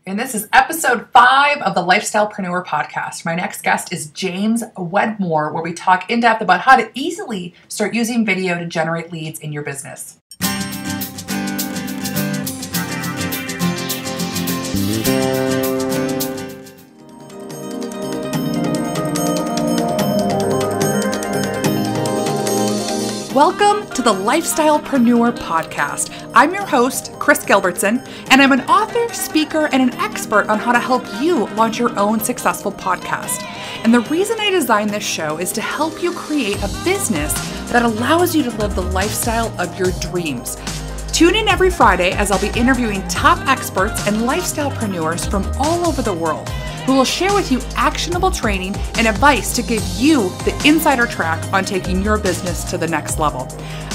and this is episode 5 of the Lifestylepreneur podcast. My next guest is James Wedmore, where we talk in depth about how to easily start using video to generate leads in your business. Welcome to the Lifestylepreneur podcast. I'm your host, Kris Gilbertson, and I'm an author, speaker, and an expert on how to help you launch your own successful podcast. And the reason I designed this show is to help you create a business that allows you to live the lifestyle of your dreams. Tune in every Friday as I'll be interviewing top experts and lifestylepreneurs from all over the world who will share with you actionable training and advice to give you the insider track on taking your business to the next level.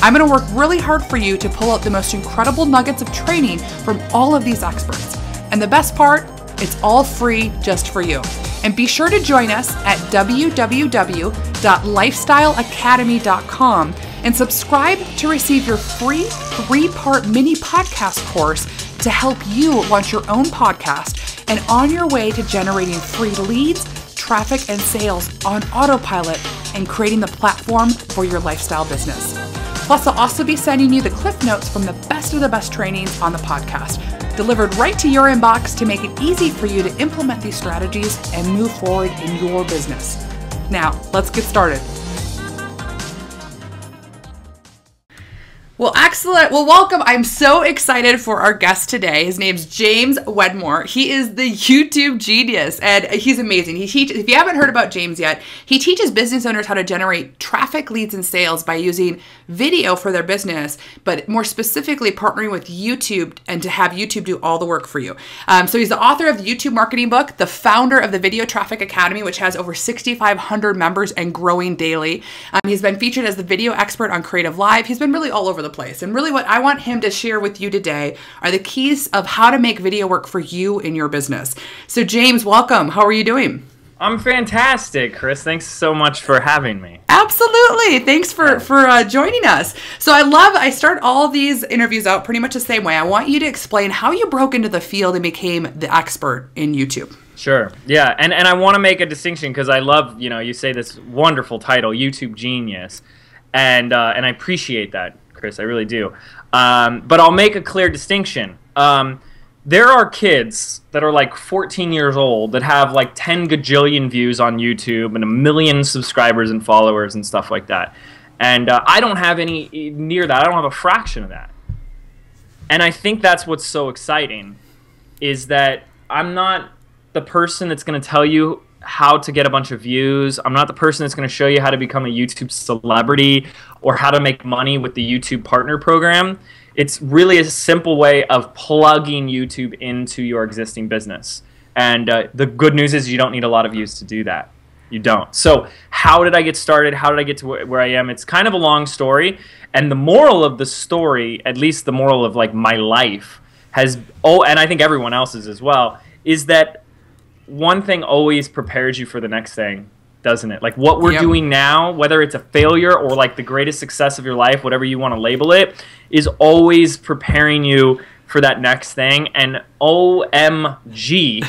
I'm going to work really hard for you to pull out the most incredible nuggets of training from all of these experts. And the best part, it's all free just for you. And be sure to join us at www.lifestyleacademy.com and subscribe to receive your free 3-part mini podcast course to help you launch your own podcast and on your way to generating free leads, traffic, and sales on autopilot and creating the platform for your lifestyle business. Plus, I'll also be sending you the cliff notes from the best of the best trainings on the podcast, delivered right to your inbox to make it easy for you to implement these strategies and move forward in your business. Now, let's get started. Well, excellent. Well, welcome. I'm so excited for our guest today. His name's James Wedmore. He is the YouTube genius, and he's amazing. He teaches, if you haven't heard about James yet, he teaches business owners how to generate traffic, leads, and sales by using video for their business, but more specifically partnering with YouTube and to have YouTube do all the work for you. So he's the author of the YouTube marketing book, the founder of the Video Traffic Academy, which has over 6,500 members and growing daily. He's been featured as the video expert on Creative Live. He's been really all over the place. And really what I want him to share with you today are the keys of how to make video work for you in your business. So James, welcome. How are you doing? I'm fantastic, Kris. Thanks so much for having me. Absolutely. Thanks for joining us. So I start all these interviews out pretty much the same way. I want you to explain how you broke into the field and became the expert in YouTube. Sure. Yeah. And I want to make a distinction because I love, you say this wonderful title, YouTube Genius. And I appreciate that, Kris. I really do. But I'll make a clear distinction. There are kids that are like 14 years old that have like 10 gajillion views on YouTube and 1 million subscribers and followers and stuff like that. And I don't have any near that. I don't have a fraction of that. And I think that's what's so exciting is that I'm not the person that's going to tell you how to get a bunch of views. I'm not the person that's going to show you how to become a YouTube celebrity or how to make money with the YouTube partner program. It's really a simple way of plugging YouTube into your existing business. And the good news is you don't need a lot of views to do that. You don't. So how did I get started? How did I get to where I am? It's kind of a long story. And the moral of the story, at least the moral of like my life, and I think everyone else's as well, is that one thing always prepares you for the next thing, doesn't it? Like what we're doing now, whether it's a failure or like the greatest success of your life, whatever you want to label it, is always preparing you for that next thing. And OMG,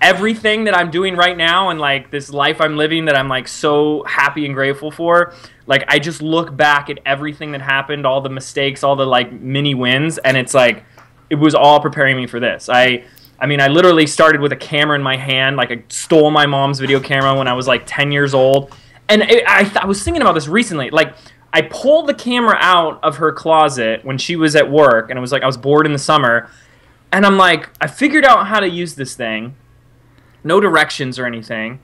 everything that I'm doing right now and like this life I'm living that I'm like so happy and grateful for, like I just look back at everything that happened, all the mistakes, all the like mini wins, and it's like it was all preparing me for this. I literally started with a camera in my hand. Like I stole my mom's video camera when I was like 10 years old. And I was thinking about this recently. Like I pulled the camera out of her closet when she was at work. And it was like I was bored in the summer. And I'm like, I figured out how to use this thing. No directions or anything.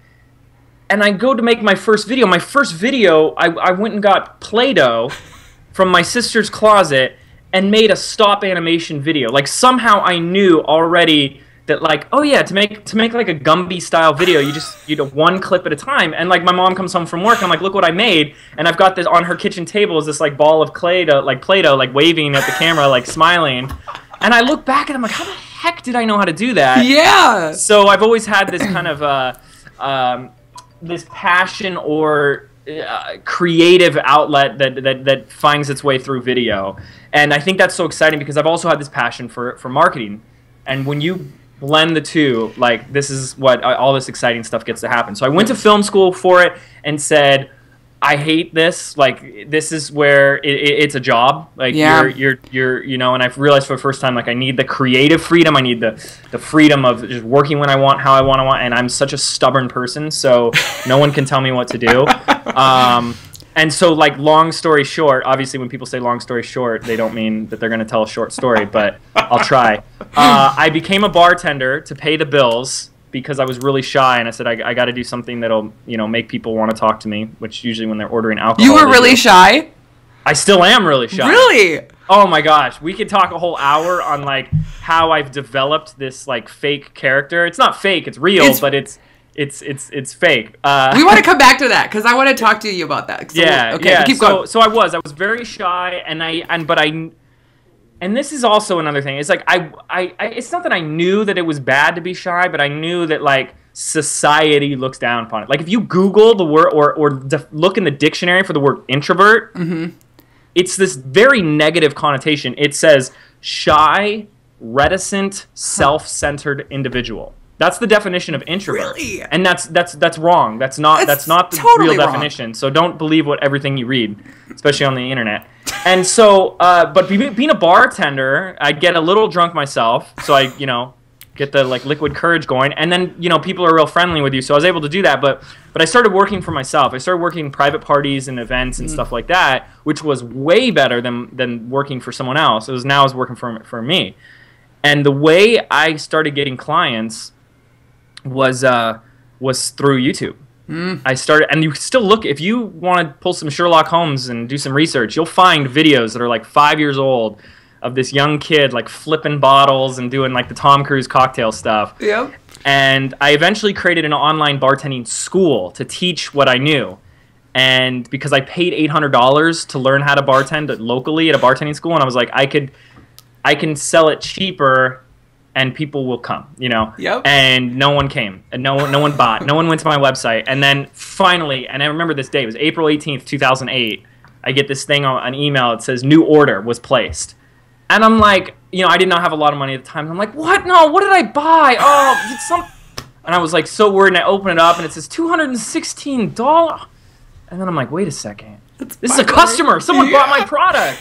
And I go to make my first video. My first video, I went and got Play-Doh from my sister's closet and made a stop animation video. Like somehow I knew already that like, oh yeah, to make like a Gumby style video, you do one clip at a time. And like my mom comes home from work, and I'm like, look what I made. And I've got this on her kitchen table is this like ball of Play-Doh, like waving at the camera, like smiling. And I look back and I'm like, how the heck did I know how to do that? Yeah. So I've always had this kind of this passion or creative outlet that finds its way through video. And I think that's so exciting because I've also had this passion for marketing. And when you blend the two, like this is what all this exciting stuff gets to happen. So I went to film school for it and said, I hate this. Like this is where it's a job. Like you're you know. And I've realized for the first time, like I need the creative freedom. I need the freedom of just working when I want, how I want. And I'm such a stubborn person, so no one can tell me what to do. And so, like, long story short, obviously when people say long story short, they don't mean that they're going to tell a short story, but I'll try. I became a bartender to pay the bills because I was really shy, and I said I got to do something that'll, you know, make people want to talk to me, which usually when they're ordering alcohol. You were really shy? I still am really shy. Really? Oh my gosh, we could talk a whole hour on like how I've developed this like fake character. It's not fake, it's real, but it's fake. We want to come back to that because I want to talk to you about that. So, okay, keep going. So I was very shy, and this is also another thing. It's like I it's not that I knew that it was bad to be shy, but I knew that like society looks down upon it. Like if you Google the word or look in the dictionary for the word introvert, it's this very negative connotation. It says shy, reticent, self-centered individual. That's the definition of introvert. Really? And that's wrong. That's not the totally real definition. So don't believe everything you read, especially on the internet. And so, but being a bartender, I get a little drunk myself, so I, you know, get the like liquid courage going, and then, you know, people are real friendly with you, so I was able to do that. But I started working for myself. I started working private parties and events and stuff like that, which was way better than working for someone else. I was working for me, and the way I started getting clients was through YouTube. I started, and you still look, if you want to pull some Sherlock Holmes and do some research, you'll find videos that are like 5 years old of this young kid like flipping bottles and doing like the Tom Cruise cocktail stuff. Yep. And I eventually created an online bartending school to teach what I knew. And because I paid $800 to learn how to bartend locally at a bartending school, and I was like, I can sell it cheaper and people will come, you know. Yep. And no one came, and no one bought, no one went to my website. And then finally, and I remember this day, it was April 18th, 2008. I get this thing on an email. It says new order was placed, and I'm like, you know, I did not have a lot of money at the time. And I'm like, what? No, what did I buy? Oh, it's some. And I was like so worried. And I open it up, and it says $216. And then I'm like, wait a second. This is a customer. Someone bought my product.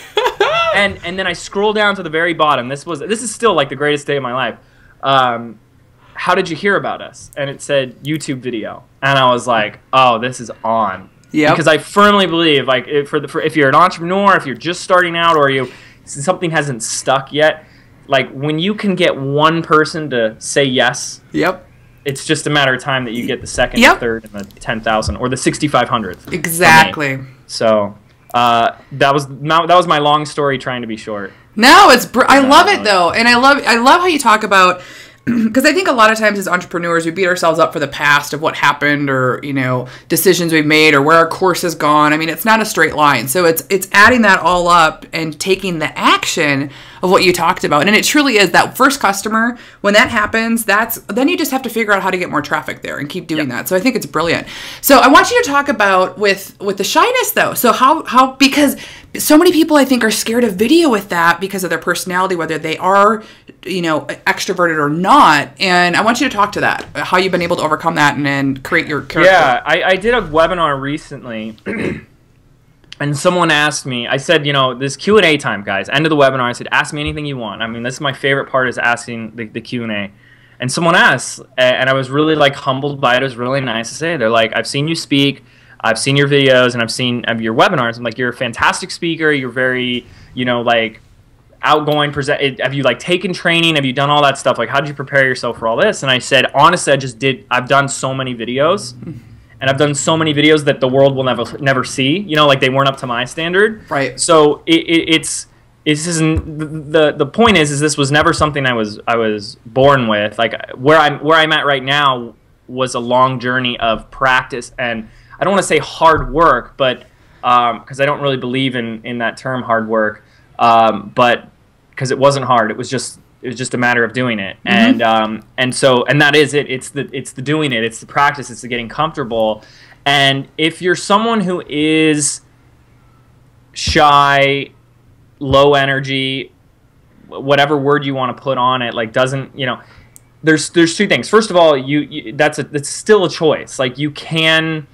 And then I scroll down to the very bottom. This is still like the greatest day of my life. How did you hear about us? And it said YouTube video. And I was like, oh, this is on. Yeah. Because I firmly believe, like, if you're an entrepreneur, if you're just starting out, or something hasn't stuck yet, like when you can get one person to say yes. Yep. It's just a matter of time that you get the second, the third, and the 10,000 or the 6,500th. Exactly. So that was my long story trying to be short. No, I love it though, and I love how you talk about, because I think a lot of times as entrepreneurs we beat ourselves up for the past of what happened, or, you know, decisions we've made, or where our course has gone. I mean, it's not a straight line, so it's adding that all up and taking the action of what you talked about. And it truly is that first customer, when that happens, then you just have to figure out how to get more traffic there and keep doing that. So I think it's brilliant. So I want you to talk about with the shyness though. So how because so many people I think are scared of video with that because of their personality, whether they are, you know, extroverted or not. And I want you to talk to that, how you've been able to overcome that and create your character. Yeah, I did a webinar recently. And someone asked me, I said, you know, this Q&A time, guys, end of the webinar, I said, ask me anything you want. I mean, this is my favorite part, is asking the Q&A. And someone asked, and I was really, like, humbled by it. It was really nice to say. They're like, I've seen you speak, I've seen your videos, and I've seen your webinars. I'm like, you're a fantastic speaker. You're very, you know, like, outgoing. Have you, like, taken training? Have you done all that stuff? Like, how did you prepare yourself for all this? And I said, honestly, I've done so many videos. And I've done so many videos that the world will never see. You know, like they weren't up to my standard. Right. So the point is this was never something I was born with. Like where I'm at right now was a long journey of practice, and I don't want to say hard work, but because I don't really believe in that term hard work, but because it wasn't hard, it was just a matter of doing it. Mm-hmm. And that is it. It's the doing it. It's the practice. It's the getting comfortable. And if you're someone who is shy, low energy, whatever word you want to put on it, like doesn't, you know, there's two things. First of all, that's still a choice. Like, you can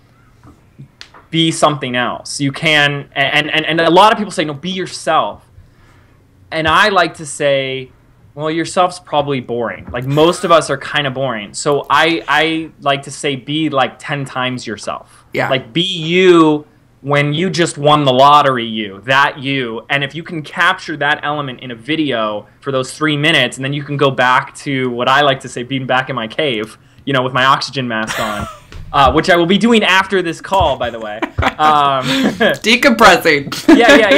be something else. You can, and a lot of people say, no, be yourself. And I like to say, well, yourself's probably boring. Like, most of us are kind of boring. So I like to say, be like 10 times yourself. Yeah. Like, be you when you just won the lottery, you. And if you can capture that element in a video for those 3 minutes, and then you can go back to what I like to say, being back in my cave, with my oxygen mask on. Which I will be doing after this call, by the way. Decompressing. Yeah.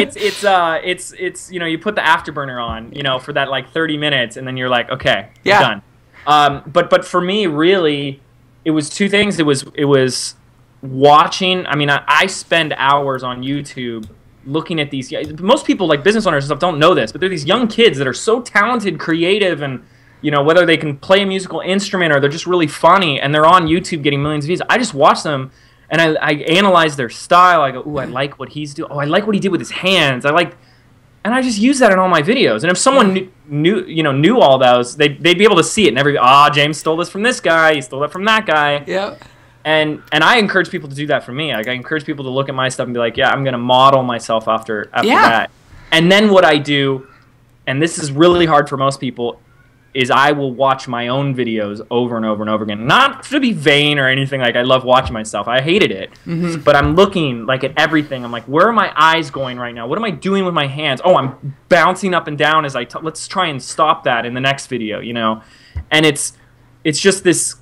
It's you put the afterburner on, for that like 30 minutes, and then you're like, okay, done. But for me, really, it was two things. It was watching. I mean, I spend hours on YouTube looking at these. Most people, like business owners and stuff, don't know this, but they're these young kids that are so talented, creative, and whether they can play a musical instrument or they're just really funny, and they're on YouTube getting millions of views. I just watch them, and I analyze their style. I go, ooh, I like what he's doing. Oh, I like what he did with his hands. And I just use that in all my videos. And if someone knew all those, they'd be able to see it. And James stole this from this guy. He stole that from that guy. Yeah. And I encourage people to do that for me. Like, I encourage people to look at my stuff and be like, yeah, I'm going to model myself after that. And then what I do, and this is really hard for most people, is I will watch my own videos over and over and over again. Not to be vain or anything. Like, I love watching myself. I hated it. Mm-hmm. But I'm looking like at everything. I'm like, where are my eyes going right now? What am I doing with my hands? Oh, I'm bouncing up and down as let's try and stop that in the next video, And it's just this,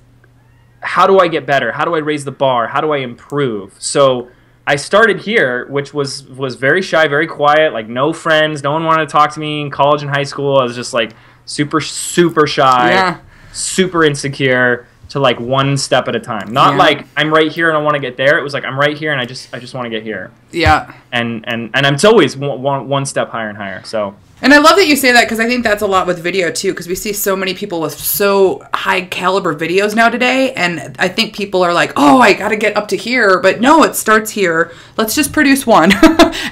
how do I get better? How do I raise the bar? How do I improve? So I started here, which was very shy, very quiet, like no friends. No one wanted to talk to me in college and high school. I was just like, super shy, super insecure, to like one step at a time. Not like I'm right here and I want to get there. It was like I'm right here and I just want to get here. Yeah. And it's always one step higher and higher. So. And I love that you say that, because I think that's a lot with video too, because we see so many people with so high caliber videos now today, and I think people are like, oh, I got to get up to here, but no, it starts here. Let's just produce one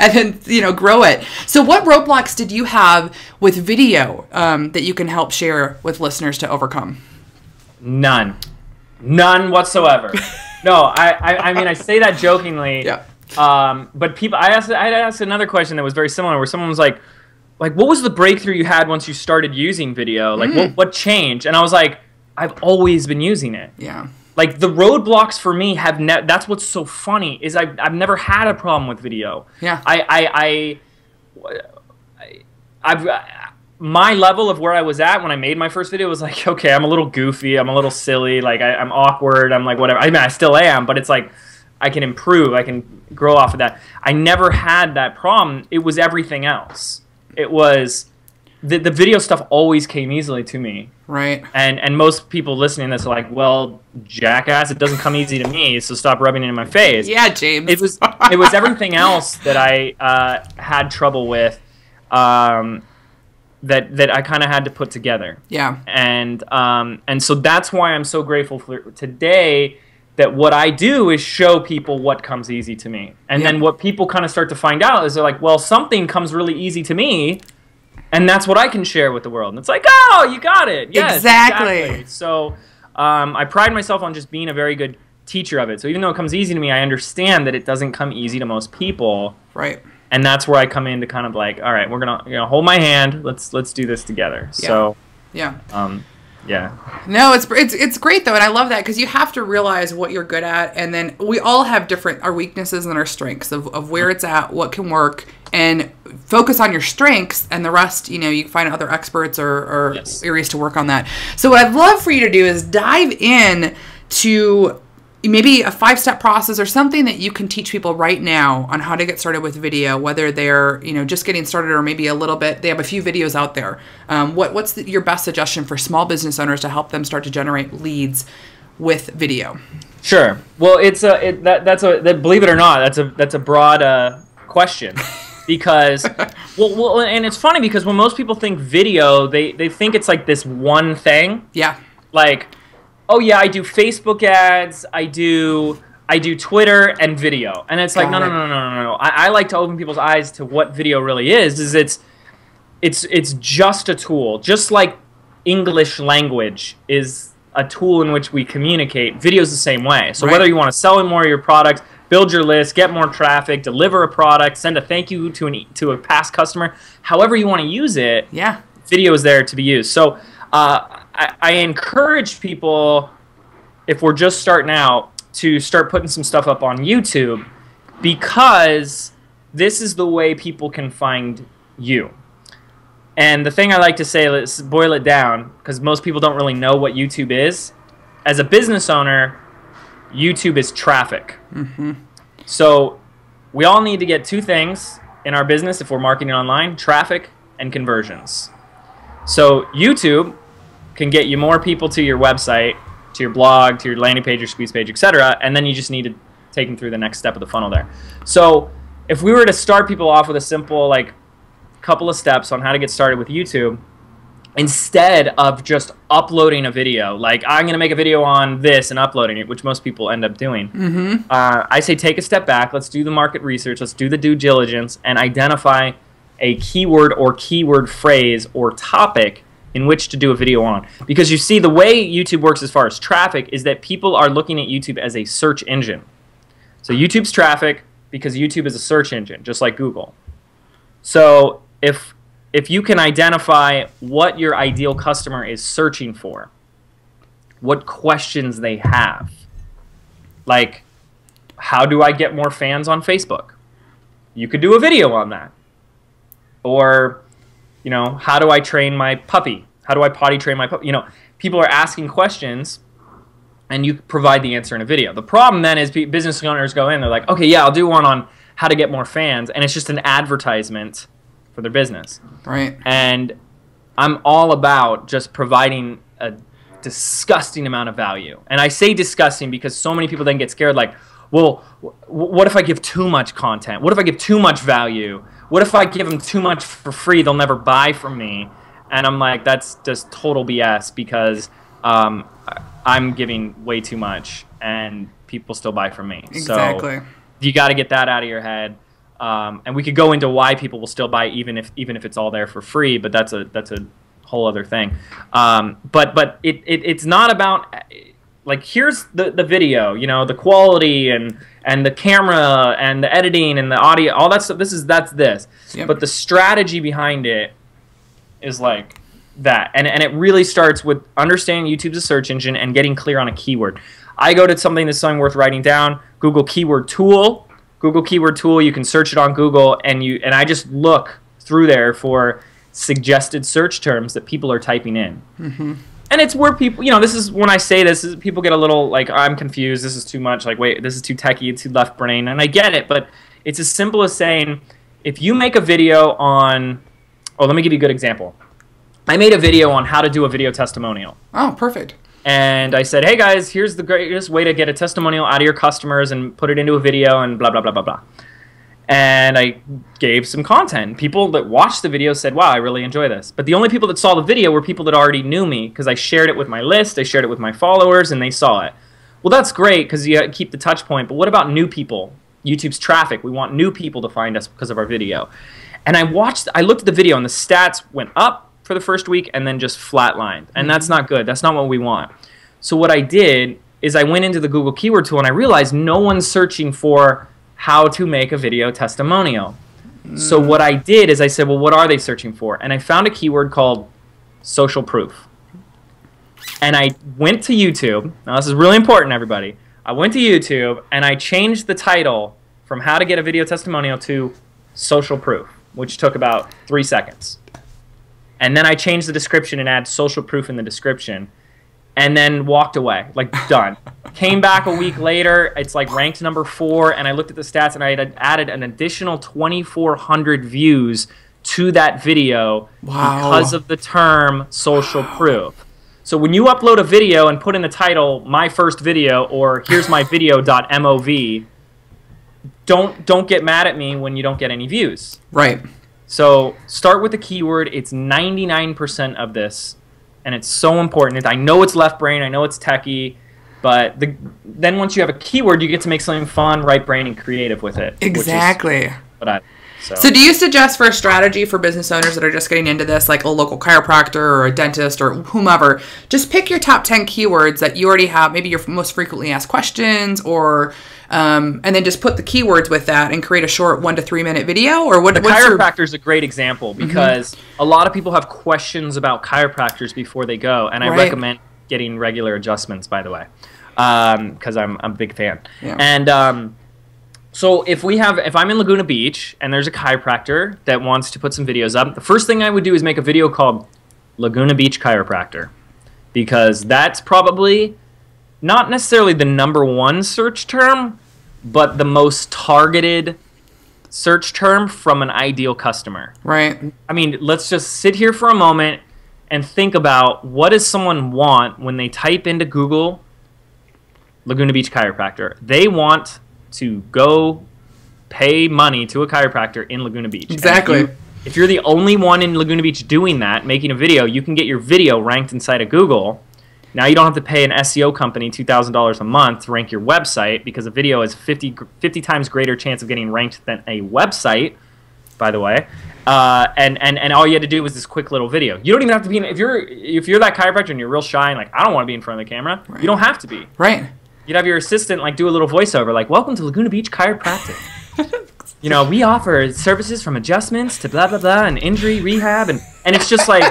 and then grow it. So what roadblocks did you have with video that you can help share with listeners to overcome? None whatsoever. No, I mean, I say that jokingly. Yeah. But people, I asked another question that was very similar, where someone was like, what was the breakthrough you had once you started using video? Like, what changed? And I was like, I've always been using it. Yeah. Like, the roadblocks for me that's what's so funny, is I've never had a problem with video. Yeah. I've my level of where I was at when I made my first video was like, okay, I'm a little goofy, I'm a little silly, like I'm awkward, I'm like whatever. I mean, I still am, but it's like I can improve, I can grow off of that. I never had that problem. It was everything else. It was the video stuff always came easily to me. Right. And most people listening to this are like, well, jackass, it doesn't come easy to me, so stop rubbing it in my face. Yeah, James. It was everything else that I had trouble with, that I kind of had to put together. Yeah. And so that's why I'm so grateful for today, that what I do is show people what comes easy to me. And then what people kind of start to find out is they're like, well, something comes really easy to me, and that's what I can share with the world. And it's like, oh, you got it. Yes, exactly. So I pride myself on just being a very good teacher of it. So even though it comes easy to me, I understand that it doesn't come easy to most people. Right. And that's where I come in to kind of like, all right, we're gonna hold my hand. Let's do this together. Yeah. So yeah. Yeah. No, it's great though, and I love that, because you have to realize what you're good at, and then we all have our weaknesses and our strengths of where it's at, what can work, and focus on your strengths, and the rest, you can find other experts or areas to work on that. So what I'd love for you to do is dive in to maybe a 5-step process or something that you can teach people right now on how to get started with video, whether they're just getting started or maybe a little bit. They have a few videos out there. What's your best suggestion for small business owners to help them start to generate leads with video? Sure. Well, believe it or not, that's a broad question. Because well, and it's funny, because when most people think video, they think it's like this one thing. Yeah. Like, oh yeah, I do Facebook ads, I do Twitter and video, and it's like no. I like to open people's eyes to what video really is. It's just a tool, just like English language is a tool in which we communicate, video's the same way. So whether you want to sell more of your products, build your list, get more traffic, deliver a product, send a thank you to a past customer, however you want to use it, video is there to be used. So I encourage people, if we're just starting out, to start putting some stuff up on YouTube, because this is the way people can find you. And the thing I like to say, let's boil it down, because most people don't really know what YouTube is. As a business owner, YouTube is traffic. So we all need to get two things in our business if we're marketing online: traffic and conversions. So YouTube can get you more people to your website, to your blog, to your landing page, your squeeze page, etc. And then you just need to take them through the next step of the funnel there. So if we were to start people off with a simple, like, couple of steps on how to get started with YouTube, instead of just uploading a video, like I'm going to make a video on this and uploading it, which most people end up doing, I say take a step back, let's do the market research, let's do the due diligence, and identify a keyword or keyword phrase or topic in which to do a video on. Because you see, the way YouTube works as far as traffic is that people are looking at YouTube as a search engine. So YouTube's traffic because YouTube is a search engine, just like Google. So if you can identify what your ideal customer is searching for, what questions they have, like, how do I get more fans on Facebook? You could do a video on that. Or, you know, how do I train my puppy? How do I potty train my puppy? You know, people are asking questions, and you provide the answer in a video. The problem then is business owners go in, they're like, okay, yeah, I'll do one on how to get more fans, and it's just an advertisement for their business. Right. And I'm all about just providing a disgusting amount of value. And I say disgusting because so many people then get scared, like, well, what if I give too much content? What if I give too much value? What if I give them too much for free? They'll never buy from me. And I'm like, that's just total BS, because I'm giving way too much and people still buy from me. Exactly. So you got to get that out of your head. And we could go into why people will still buy even if it's all there for free, but that's a whole other thing. But it's not about, like, here's the video, you know, the quality and the camera and the editing and the audio, all that stuff. That's this. Yep. But the strategy behind it is like that, and it really starts with understanding YouTube's a search engine and getting clear on a keyword. I go to something worth writing down. Google keyword tool. Google keyword tool, you can search it on Google, and I just look through there for suggested search terms that people are typing in. And it's where people, you know, this is when I say this, people get a little like, I'm confused, this is too much, like, wait, this is too techie, it's too left brain, and I get it, but it's as simple as saying, if you make a video on, let me give you a good example. I made a video on how to do a video testimonial. Oh, perfect. And I said, hey guys, here's the greatest way to get a testimonial out of your customers and put it into a video and blah, blah, blah, blah, blah. And I gave some content. People that watched the video said, wow, I really enjoy this. But the only people that saw the video were people that already knew me, because I shared it with my list, I shared it with my followers, and they saw it. Well, that's great because you keep the touch point, but what about new people? YouTube's traffic. We want new people to find us because of our video. And I looked at the video, and the stats went up for the first week and then just flatlined. And that's not good. That's not what we want. So what I did is I went into the Google keyword tool, and I realized no one's searching for how to make a video testimonial. So what I did is I said, well, what are they searching for? And I found a keyword called social proof. And I went to YouTube. Now this is really important, everybody. I went to YouTube and I changed the title from how to get a video testimonial to social proof, which took about 3 seconds. And then I changed the description and add social proof in the description, and then walked away, like, done. Came back a week later, it's like ranked number 4, and I looked at the stats, and I had added an additional 2,400 views to that video because of the term social proof. So when you upload a video and put in the title, my first video, or here's my video.mov, don't get mad at me when you don't get any views. Right. So start with the keyword. It's 99% of this, and it's so important. I know it's left brain. I know it's techie, but then once you have a keyword, you get to make something fun, right brain, and creative with it. Exactly. So do you suggest for a strategy for business owners that are just getting into this, like a local chiropractor or a dentist or whomever, just pick your top 10 keywords that you already have, maybe your most frequently asked questions, or and then just put the keywords with that and create a short 1 to 3 minute video? Or what? The chiropractor is a great example because a lot of people have questions about chiropractors before they go, and I recommend getting regular adjustments, by the way, because I'm a big fan. Yeah. And so if I'm in Laguna Beach and there's a chiropractor that wants to put some videos up, the first thing I would do is make a video called Laguna Beach Chiropractor, because that's probably not necessarily the #1 search term, but the most targeted search term from an ideal customer. Right. I mean, let's just sit here for a moment and think about, what does someone want when they type into Google Laguna Beach Chiropractor? They want to go pay money to a chiropractor in Laguna Beach. Exactly. If you're the only one in Laguna Beach doing that, making a video, you can get your video ranked inside of Google. Now you don't have to pay an SEO company $2,000 a month to rank your website, because a video has 50 times greater chance of getting ranked than a website, by the way. And all you had to do was this quick little video. You don't even have to be in, if you're that chiropractor and you're real shy and like, I don't want to be in front of the camera, you don't have to be. Right. You'd have your assistant like do a little voiceover, like, welcome to Laguna Beach Chiropractic. You know, we offer services from adjustments to blah, blah, blah, and injury rehab. And it's just like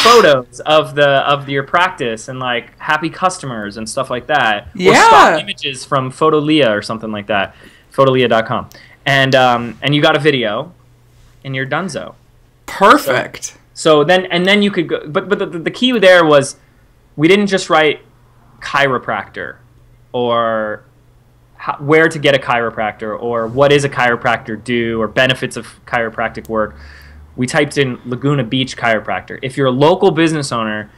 photos of your practice and like happy customers and stuff like that. Yeah. Or stock images from Photolia or something like that. Photolia.com. And you got a video and you're donezo. Perfect. So then you could go, but the key there was, we didn't just write chiropractor or where to get a chiropractor or what is a chiropractor do or benefits of chiropractic work. We typed in Laguna Beach Chiropractor. If you're a local business owner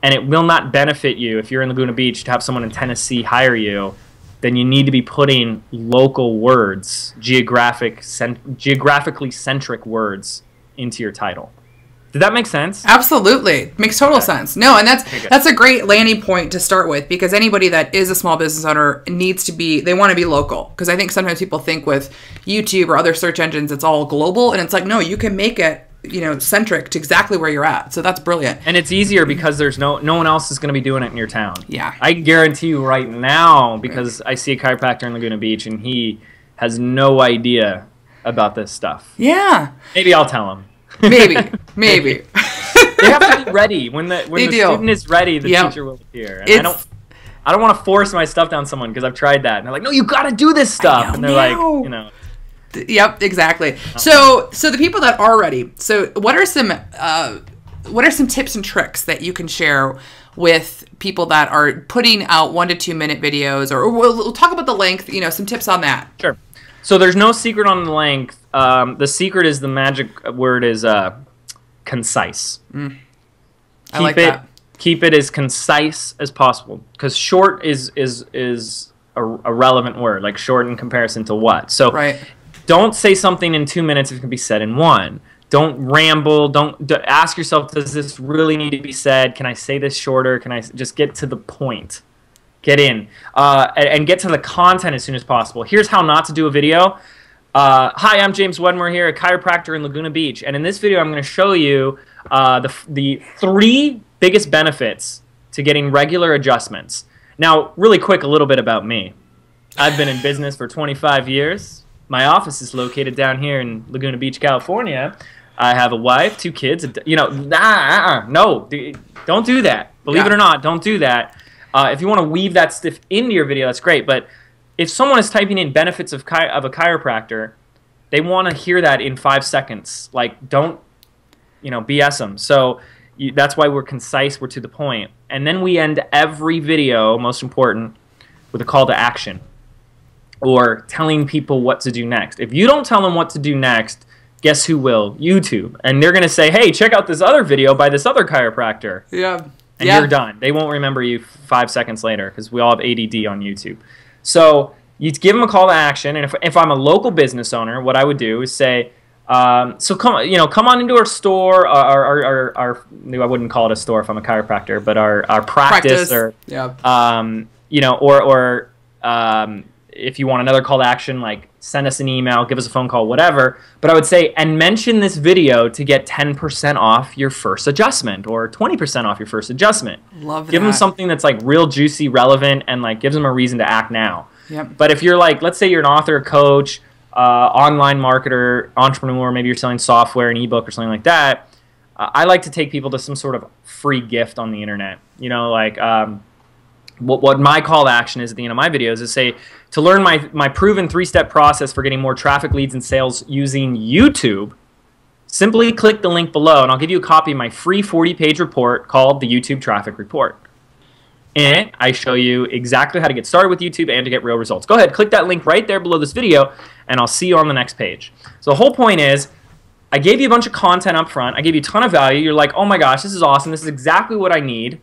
and it will not benefit you if you're in Laguna Beach to have someone in Tennessee hire you, then you need to be putting local words, geographically centric words into your title. Did that make sense? Absolutely. Makes total sense. No, and that's a great landing point to start with, because anybody that is a small business owner they want to be local. Because I think sometimes people think with YouTube or other search engines, it's all global, and it's like, no, you can make it, centric to exactly where you're at. So that's brilliant. And it's easier because there's no one else is going to be doing it in your town. Yeah. I guarantee you right now, because I see a chiropractor in Laguna Beach and he has no idea about this stuff. Yeah. Maybe I'll tell him. Maybe. They have to be ready. When the student is ready, the teacher will appear. And I don't want to force my stuff down someone, because I've tried that. And they're like, no, you got to do this stuff. And they're like, Yep, exactly. So the people that are ready. So what are some tips and tricks that you can share with people that are putting out 1 to 2 minute videos, or we'll talk about the length, some tips on that. Sure. So there's no secret on the length. The secret is, the magic word is concise. I like that. Keep it as concise as possible, because short is a relevant word, like short in comparison to what. So don't say something in 2 minutes if it can be said in 1. Don't ramble. Don't ask yourself, does this really need to be said? Can I say this shorter? Can I just get to the point? Get in and get to the content as soon as possible. Here's how not to do a video. Hi, I'm James Wedmore here, a chiropractor in Laguna Beach. And in this video, I'm going to show you the 3 biggest benefits to getting regular adjustments. Now, really quick, a little bit about me. I've been in business for 25 years. My office is located down here in Laguna Beach, California. I have a wife, 2 kids. No, don't do that. Believe it or not, don't do that. If you want to weave that stuff into your video, that's great. But if someone is typing in benefits of a chiropractor, they want to hear that in 5 seconds. Like, don't, BS them. So that's why we're concise, we're to the point. And then we end every video, most important, with a call to action, or telling people what to do next. If you don't tell them what to do next, guess who will? YouTube. And they're going to say, hey, check out this other video by this other chiropractor. Yeah. And you're done. They won't remember you 5 seconds later, because we all have ADD on YouTube. So you give them a call to action. And if I'm a local business owner, what I would do is say, so come on into our store, I wouldn't call it a store if I'm a chiropractor, but our practice. Or if you want another call to action, like send us an email, give us a phone call, whatever. But I would say, and mention this video to get 10% off your first adjustment or 20% off your first adjustment. Love that. Give them something that's like real juicy, relevant, and like gives them a reason to act now. Yep. But if you're like, let's say you're an author, a coach, online marketer, entrepreneur, maybe you're selling software, an ebook or something like that, I like to take people to some sort of free gift on the internet. You know, like what my call to action is at the end of my videos is say, to learn my proven 3-step process for getting more traffic, leads, and sales using YouTube, simply click the link below and I'll give you a copy of my free 40-page report called the YouTube Traffic Report. In it, I show you exactly how to get started with YouTube and to get real results. Go ahead, click that link right there below this video, and I'll see you on the next page. So the whole point is, I gave you a bunch of content up front. I gave you a ton of value. You're like, oh my gosh, this is awesome. This is exactly what I need.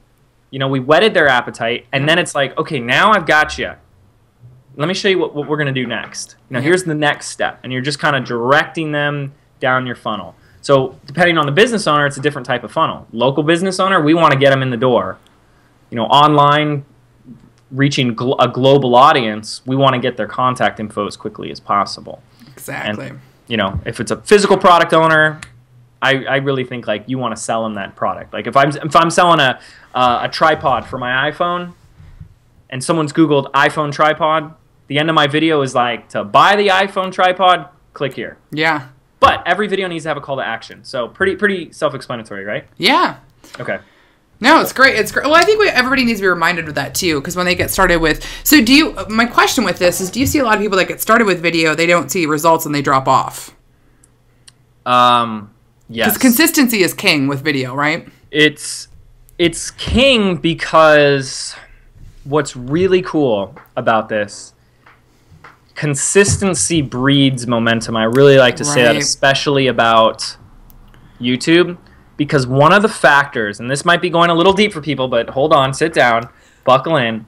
You know, we whetted their appetite, and then it's like, okay, now I've got you. Let me show you what we're going to do next. Now, here's the next step, and you're just kind of directing them down your funnel. So depending on the business owner, it's a different type of funnel. Local business owner, we want to get them in the door. You know, online, reaching a global audience, we want to get their contact info as quickly as possible. Exactly. And, you know, if it's a physical product owner, I really think like you want to sell them that product. Like if I'm selling a tripod for my iPhone, and someone's Googled iPhone tripod, the end of my video is like, to buy the iPhone tripod, click here. Yeah. But every video needs to have a call to action. So pretty self-explanatory, right? Yeah. Okay. No, it's great. It's great. Well, I think everybody needs to be reminded of that too, because when they get started with. So, my question with this is, do you see a lot of people that get started with video, they don't see results and they drop off? Yes. Because consistency is king with video, right? It's king because what's really cool about this, consistency breeds momentum. I really like to say that, especially about YouTube. Because one of the factors, and this might be going a little deep for people, but hold on, sit down, buckle in.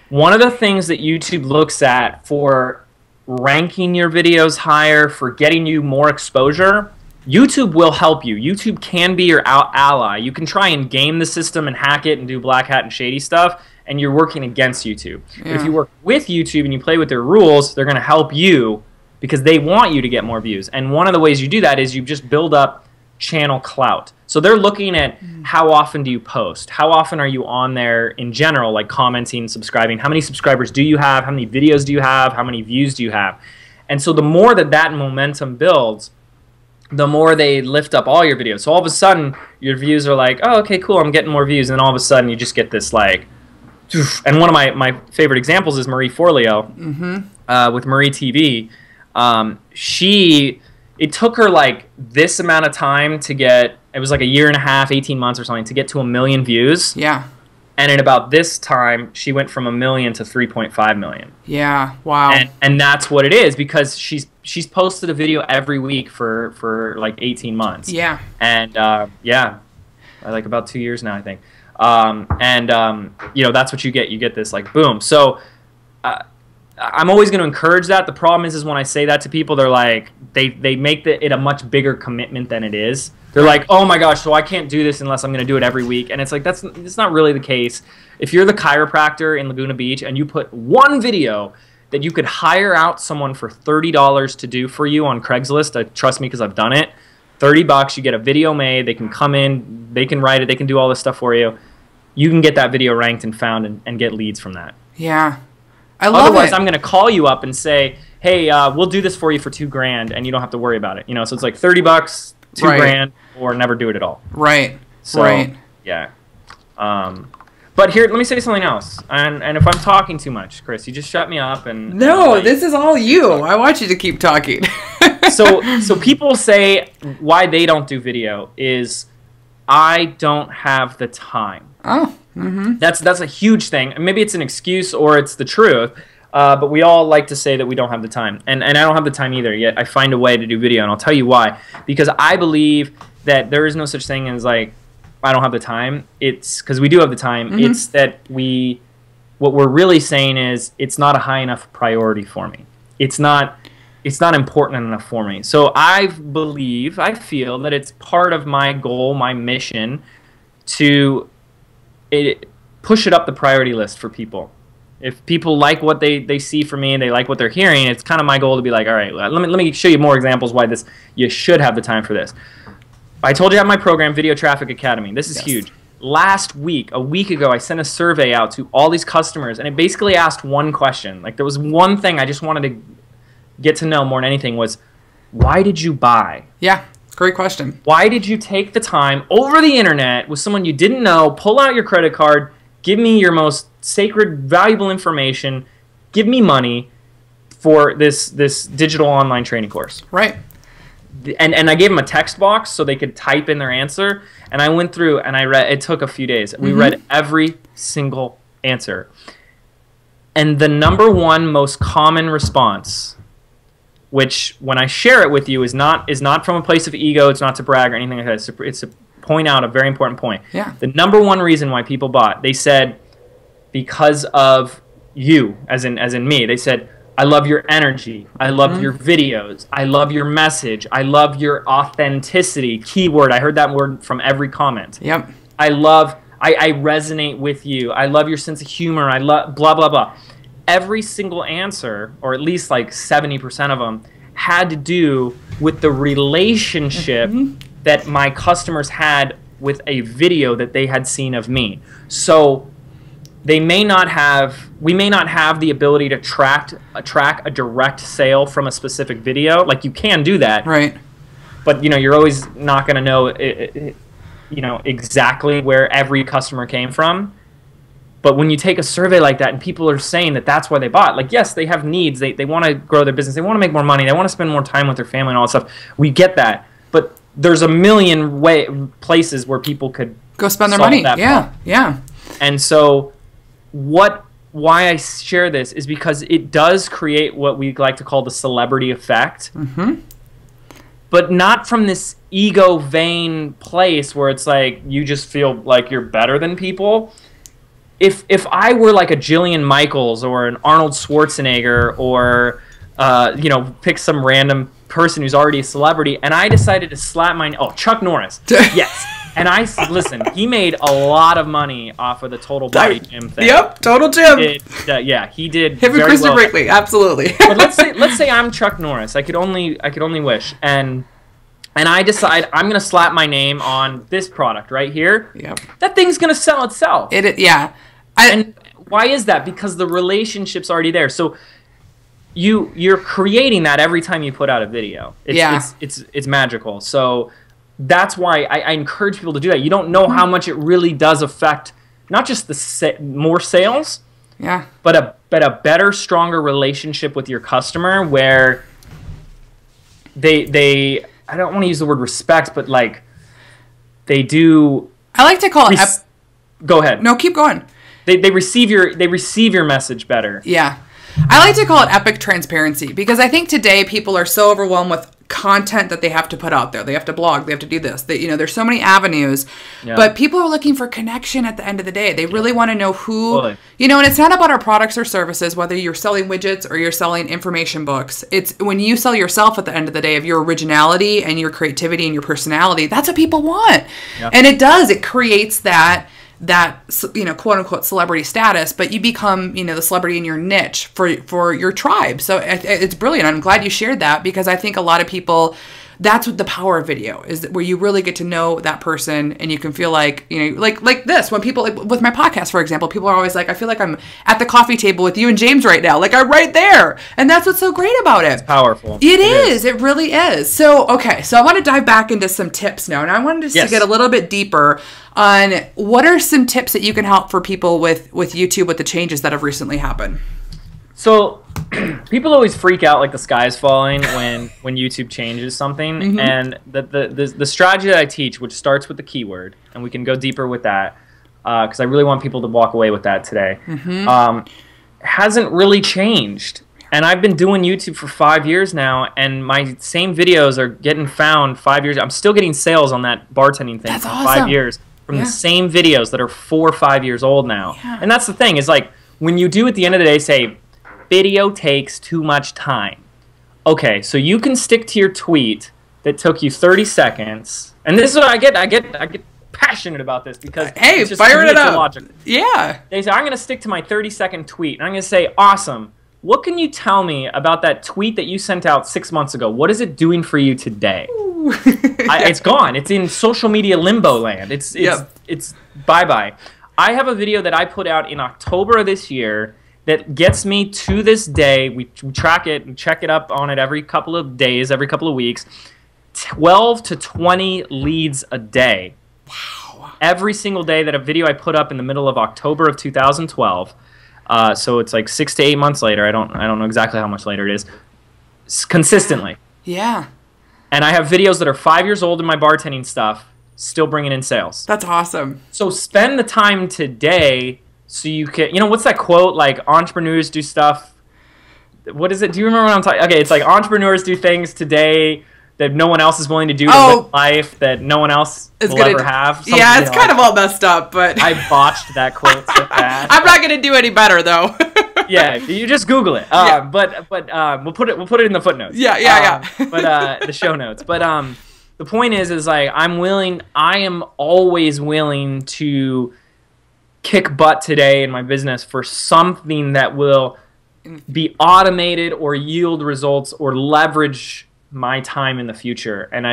One of the things that YouTube looks at for ranking your videos higher, for getting you more exposure, YouTube will help you. YouTube can be your ally. You can try and game the system and hack it and do black hat and shady stuff, and you're working against YouTube. Yeah. But if you work with YouTube and you play with their rules, they're going to help you because they want you to get more views. And one of the ways you do that is you just build up channel clout. So they're looking at how often do you post? How often are you on there in general, like commenting, subscribing? How many subscribers do you have? How many videos do you have? How many views do you have? And so the more that momentum builds, the more they lift up all your videos. So all of a sudden, your views are like, oh, okay, cool, I'm getting more views. And then all of a sudden, you just get this like, and one of my favorite examples is Marie Forleo with Marie TV. It took her like this amount of time to get, it was like a year and a half, 18 months or something, to get to 1 million views. Yeah. And in about this time, she went from 1 million to 3.5 million. Yeah, wow. And that's what it is, because she's posted a video every week for like 18 months. Yeah. And yeah, like about 2 years now, I think. You know, that's what you get. You get this like boom. So I'm always going to encourage that. The problem is when I say that to people, they're like, they make it a much bigger commitment than it is. They're like, oh my gosh, so I can't do this unless I'm going to do it every week. And it's like, that's not really the case. If you're the chiropractor in Laguna Beach and you put one video that you could hire out someone for $30 to do for you on Craigslist, trust me because I've done it, $30, you get a video made, they can come in, they can write it, they can do all this stuff for you. You can get that video ranked and found and get leads from that. Yeah. I love Otherwise, it. I'm going to call you up and say, hey, we'll do this for you for $2,000 and you don't have to worry about it. You know, so it's like $30, $2,000, or never do it at all. Right. So, right. Yeah. But here, let me say something else. And if I'm talking too much, Kris, you just shut me up. And no, this is all you. I want you to keep talking. So people say why they don't do video is I don't have the time. Oh. Mm-hmm. That's a huge thing. Maybe it's an excuse or it's the truth. But we all like to say that we don't have the time. And I don't have the time either, yet I find a way to do video, and I'll tell you why. Because I believe that there is no such thing as, like, I don't have the time. It's because we do have the time. Mm-hmm. It's that what we're really saying is it's not a high enough priority for me. It's not important enough for me. So I feel that it's part of my goal, my mission, to push it up the priority list for people. If people like what they see from me and they like what they're hearing, it's kind of my goal to be like, all right, let me show you more examples why you should have the time for this. I told you I have my program, Video Traffic Academy. This is huge. Last week, a week ago, I sent a survey out to all these customers, and it basically asked one question. Like, there was one thing I just wanted to get to know more than anything was, why did you buy? Yeah, great question. Why did you take the time over the internet with someone you didn't know, pull out your credit card, give me your most sacred, valuable information, give me money for this digital online training course? Right. And I gave them a text box so they could type in their answer. And I went through and I read, it took a few days. We read every single answer. And the number one most common response, which when I share it with you is not from a place of ego, it's not to brag or anything like that. It's to point out a very important point. Yeah. The number one reason why people bought, they said, because of you, as in me. They said, I love your energy. I love your videos. I love your message. I love your authenticity. Keyword. I heard that word from every comment. Yep. I resonate with you. I love your sense of humor. I love blah, blah, blah. Every single answer, or at least like 70% of them, had to do with the relationship that my customers had with a video that they had seen of me. So we may not have the ability to track a direct sale from a specific video. Like, you can do that, right? But you're always not going to know exactly where every customer came from. But when you take a survey like that and people are saying that that's why they bought, like, yes, they have needs, they want to grow their business, they want to make more money, they want to spend more time with their family and all that stuff. We get that, but there's a million places where people could go spend their money. Yeah, yeah. And so why I share this is because it does create what we like to call the celebrity effect. But not from this ego vain place where it's like you just feel like you're better than people. If I were like a Jillian Michaels or an Arnold Schwarzenegger or pick some random person who's already a celebrity, and I decided to slap Chuck Norris. Yes. And listen, he made a lot of money off of the Total Body Gym thing. Yep, Total Gym. He did. Him and Kristen Brinkley, absolutely. But let's say I'm Chuck Norris. I could only wish, and I decide I'm gonna slap my name on this product right here. Yep. That thing's gonna sell itself. Yeah. And why is that? Because the relationship's already there. So you're creating that every time you put out a video. It's magical. So that's why I encourage people to do that. You don't know how much it really does affect not just the more sales, but a better, stronger relationship with your customer where they I don't want to use the word respect, but like they do. I like to call it. Go ahead. No, keep going. They receive your message better. Yeah. I like to call it epic transparency because I think today people are so overwhelmed with content that they have to put out there. They have to blog. They have to do this. There's so many avenues, but people are looking for connection at the end of the day. They really want to know who, and it's not about our products or services, whether you're selling widgets or you're selling information books. It's when you sell yourself at the end of the day of your originality and your creativity and your personality. That's what people want. Yeah. And it creates that quote unquote celebrity status, but you become the celebrity in your niche for your tribe. So it's brilliant. I'm glad you shared that because I think a lot of people, that's what the power of video is, where you really get to know that person and you can feel like like this when people with my podcast, for example, people are always like, I feel like I'm at the coffee table with you and James right now, like I'm right there, and that's what's so great about it. It's powerful. It is. It really is. So so I want to dive back into some tips now, and I wanted to get a little bit deeper on what are some tips that you can help for people with YouTube with the changes that have recently happened. So people always freak out like the sky's falling when YouTube changes something. And the strategy that I teach, which starts with the keyword, and we can go deeper with that because I really want people to walk away with that today, hasn't really changed. And I've been doing YouTube for 5 years now, and my same videos are getting found 5 years. I'm still getting sales on that bartending thing for 5 years from the same videos that are 4 or 5 years old now. Yeah. And that's the thing, is like when you do at the end of the day say, video takes too much time. Okay, so you can stick to your tweet that took you 30 seconds. And this is what I get passionate about this because hey, it's just, fire it up. illogical. Yeah. They say, I'm going to stick to my 30-second tweet. And I'm going to say, awesome. What can you tell me about that tweet that you sent out 6 months ago? What is it doing for you today? It's gone. It's in social media limbo land. It's bye-bye. I have a video that I put out in October of this year that gets me to this day. We track it and check it up on it every couple of days, every couple of weeks. 12 to 20 leads a day. Wow. Every single day that a video I put up in the middle of October of 2012. So it's like 6 to 8 months later. I don't know exactly how much later it is. Consistently. Yeah. And I have videos that are 5 years old in my bartending stuff, still bringing in sales. That's awesome. So spend the time today so you can, what's that quote? Like, entrepreneurs do stuff. What is it? Do you remember what I'm talking? Okay, it's like entrepreneurs do things today that no one else is willing to do to live life that no one else will ever have. Something, yeah, it's kind of all messed up, but I botched that quote so bad. I'm not going to do any better though. Yeah, you just Google it. But we'll put it in the footnotes. Yeah. But the show notes. But the point is like I am always willing to kick butt today in my business for something that will be automated or yield results or leverage my time in the future. And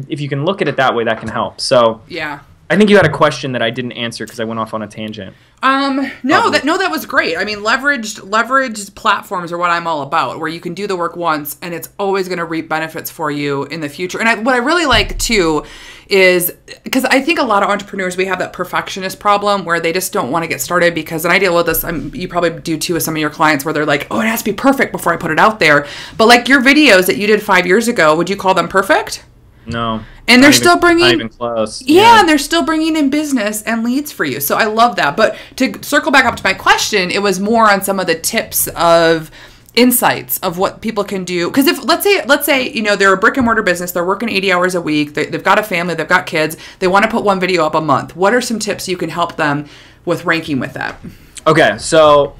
if you can look at it that way, that can help. So yeah. I think you had a question that I didn't answer because I went off on a tangent. No, that was great. I mean, leveraged platforms are what I'm all about, where you can do the work once and it's always going to reap benefits for you in the future. And what I really like too is, because I think a lot of entrepreneurs, we have that perfectionist problem where they just don't want to get started because, and I deal with this, you probably do too with some of your clients where they're like, oh, it has to be perfect before I put it out there. But like your videos that you did 5 years ago, would you call them perfect? No. And they're still bringing, not even close. Yeah, and they're still bringing in business and leads for you. So I love that. But to circle back up to my question, it was more on some of the tips of insights of what people can do. Because if let's say they're a brick and mortar business, they're working 80 hours a week, they've got a family, they've got kids, they want to put one video up a month. What are some tips you can help them with ranking with that? Okay, so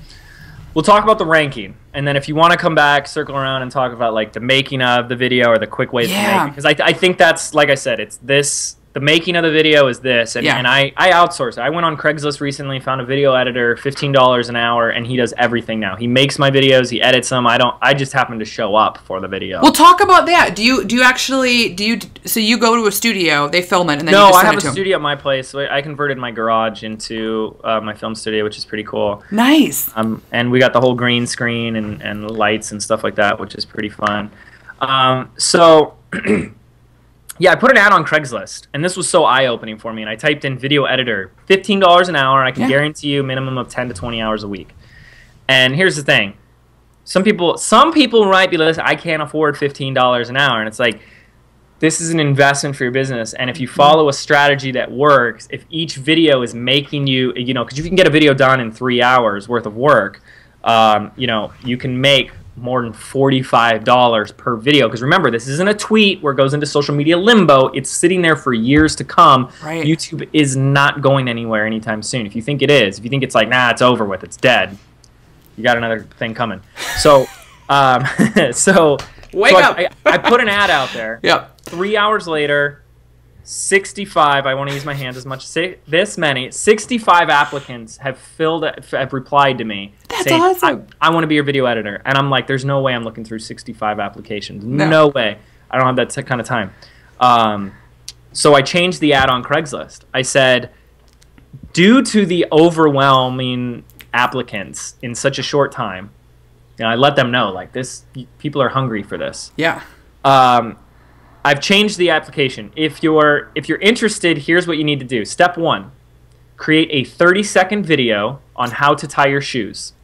we'll talk about the ranking. And then if you want to come back, circle around and talk about like the making of the video or the quick ways to make it. Because I think that's, like I said, it's this, the making of the video is this. And, and I outsource it. I went on Craigslist recently, found a video editor, $15 an hour, and he does everything now. He makes my videos, he edits them. I just happen to show up for the video. Well, talk about that. So you go to a studio, they film it, and then no, you just I send have it to a them. studio at my place. So I converted my garage into my film studio, which is pretty cool. Nice. And we got the whole green screen and lights and stuff like that, which is pretty fun. Yeah, I put an ad on Craigslist, and this was so eye-opening for me, and I typed in video editor, $15 an hour, and I can guarantee you a minimum of 10 to 20 hours a week. And here's the thing. Some people might be listening, I can't afford $15 an hour, and it's like, this is an investment for your business, and if you follow a strategy that works, if each video is making you, because you can get a video done in 3 hours worth of work, you can make more than $45 per video. Because remember, this isn't a tweet where it goes into social media limbo. It's sitting there for years to come. Right. YouTube is not going anywhere anytime soon. If you think it is, if you think it's like, nah, it's over with, it's dead, you got another thing coming. So, Wake up. I put an ad out there. Yep. 3 hours later, 65, I want to use my hands as much, 65 applicants have replied to me. That's saying, awesome. I want to be your video editor. And I'm like, there's no way I'm looking through 65 applications. No way. I don't have that kind of time. So I changed the ad on Craigslist. I said, due to the overwhelming applicants in such a short time, I let them know, like, people are hungry for this. Yeah. I've changed the application. If you're interested, here's what you need to do. Step 1, create a 30-second video on how to tie your shoes.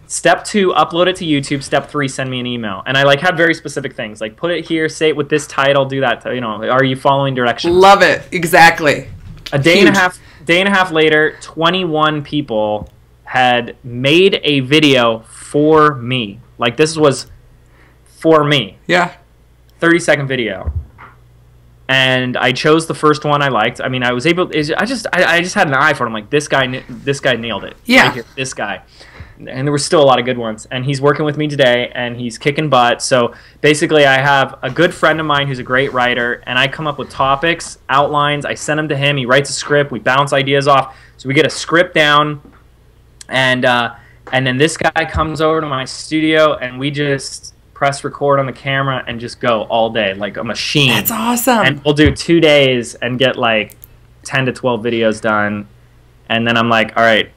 Step 2, upload it to YouTube. Step 3, send me an email. And I have very specific things, like put it here, say it with this title, do that. Are you following directions? Love it. Exactly. A day and a half later, 21 people had made a video for me. Like, this was for me. Yeah. 30-second video, and I chose the first one I liked. I mean, I just had an eye for it. I'm like, this guy nailed it. Yeah. Right here, this guy. and there were still a lot of good ones. And he's working with me today, and he's kicking butt. So basically, I have a good friend of mine who's a great writer, and I come up with topics, outlines. I send them to him. He writes a script. We bounce ideas off. So we get a script down, and then this guy comes over to my studio, and we just press record on the camera and just go all day like a machine. That's awesome. And we'll do 2 days and get like 10 to 12 videos done. And then I'm like, all right,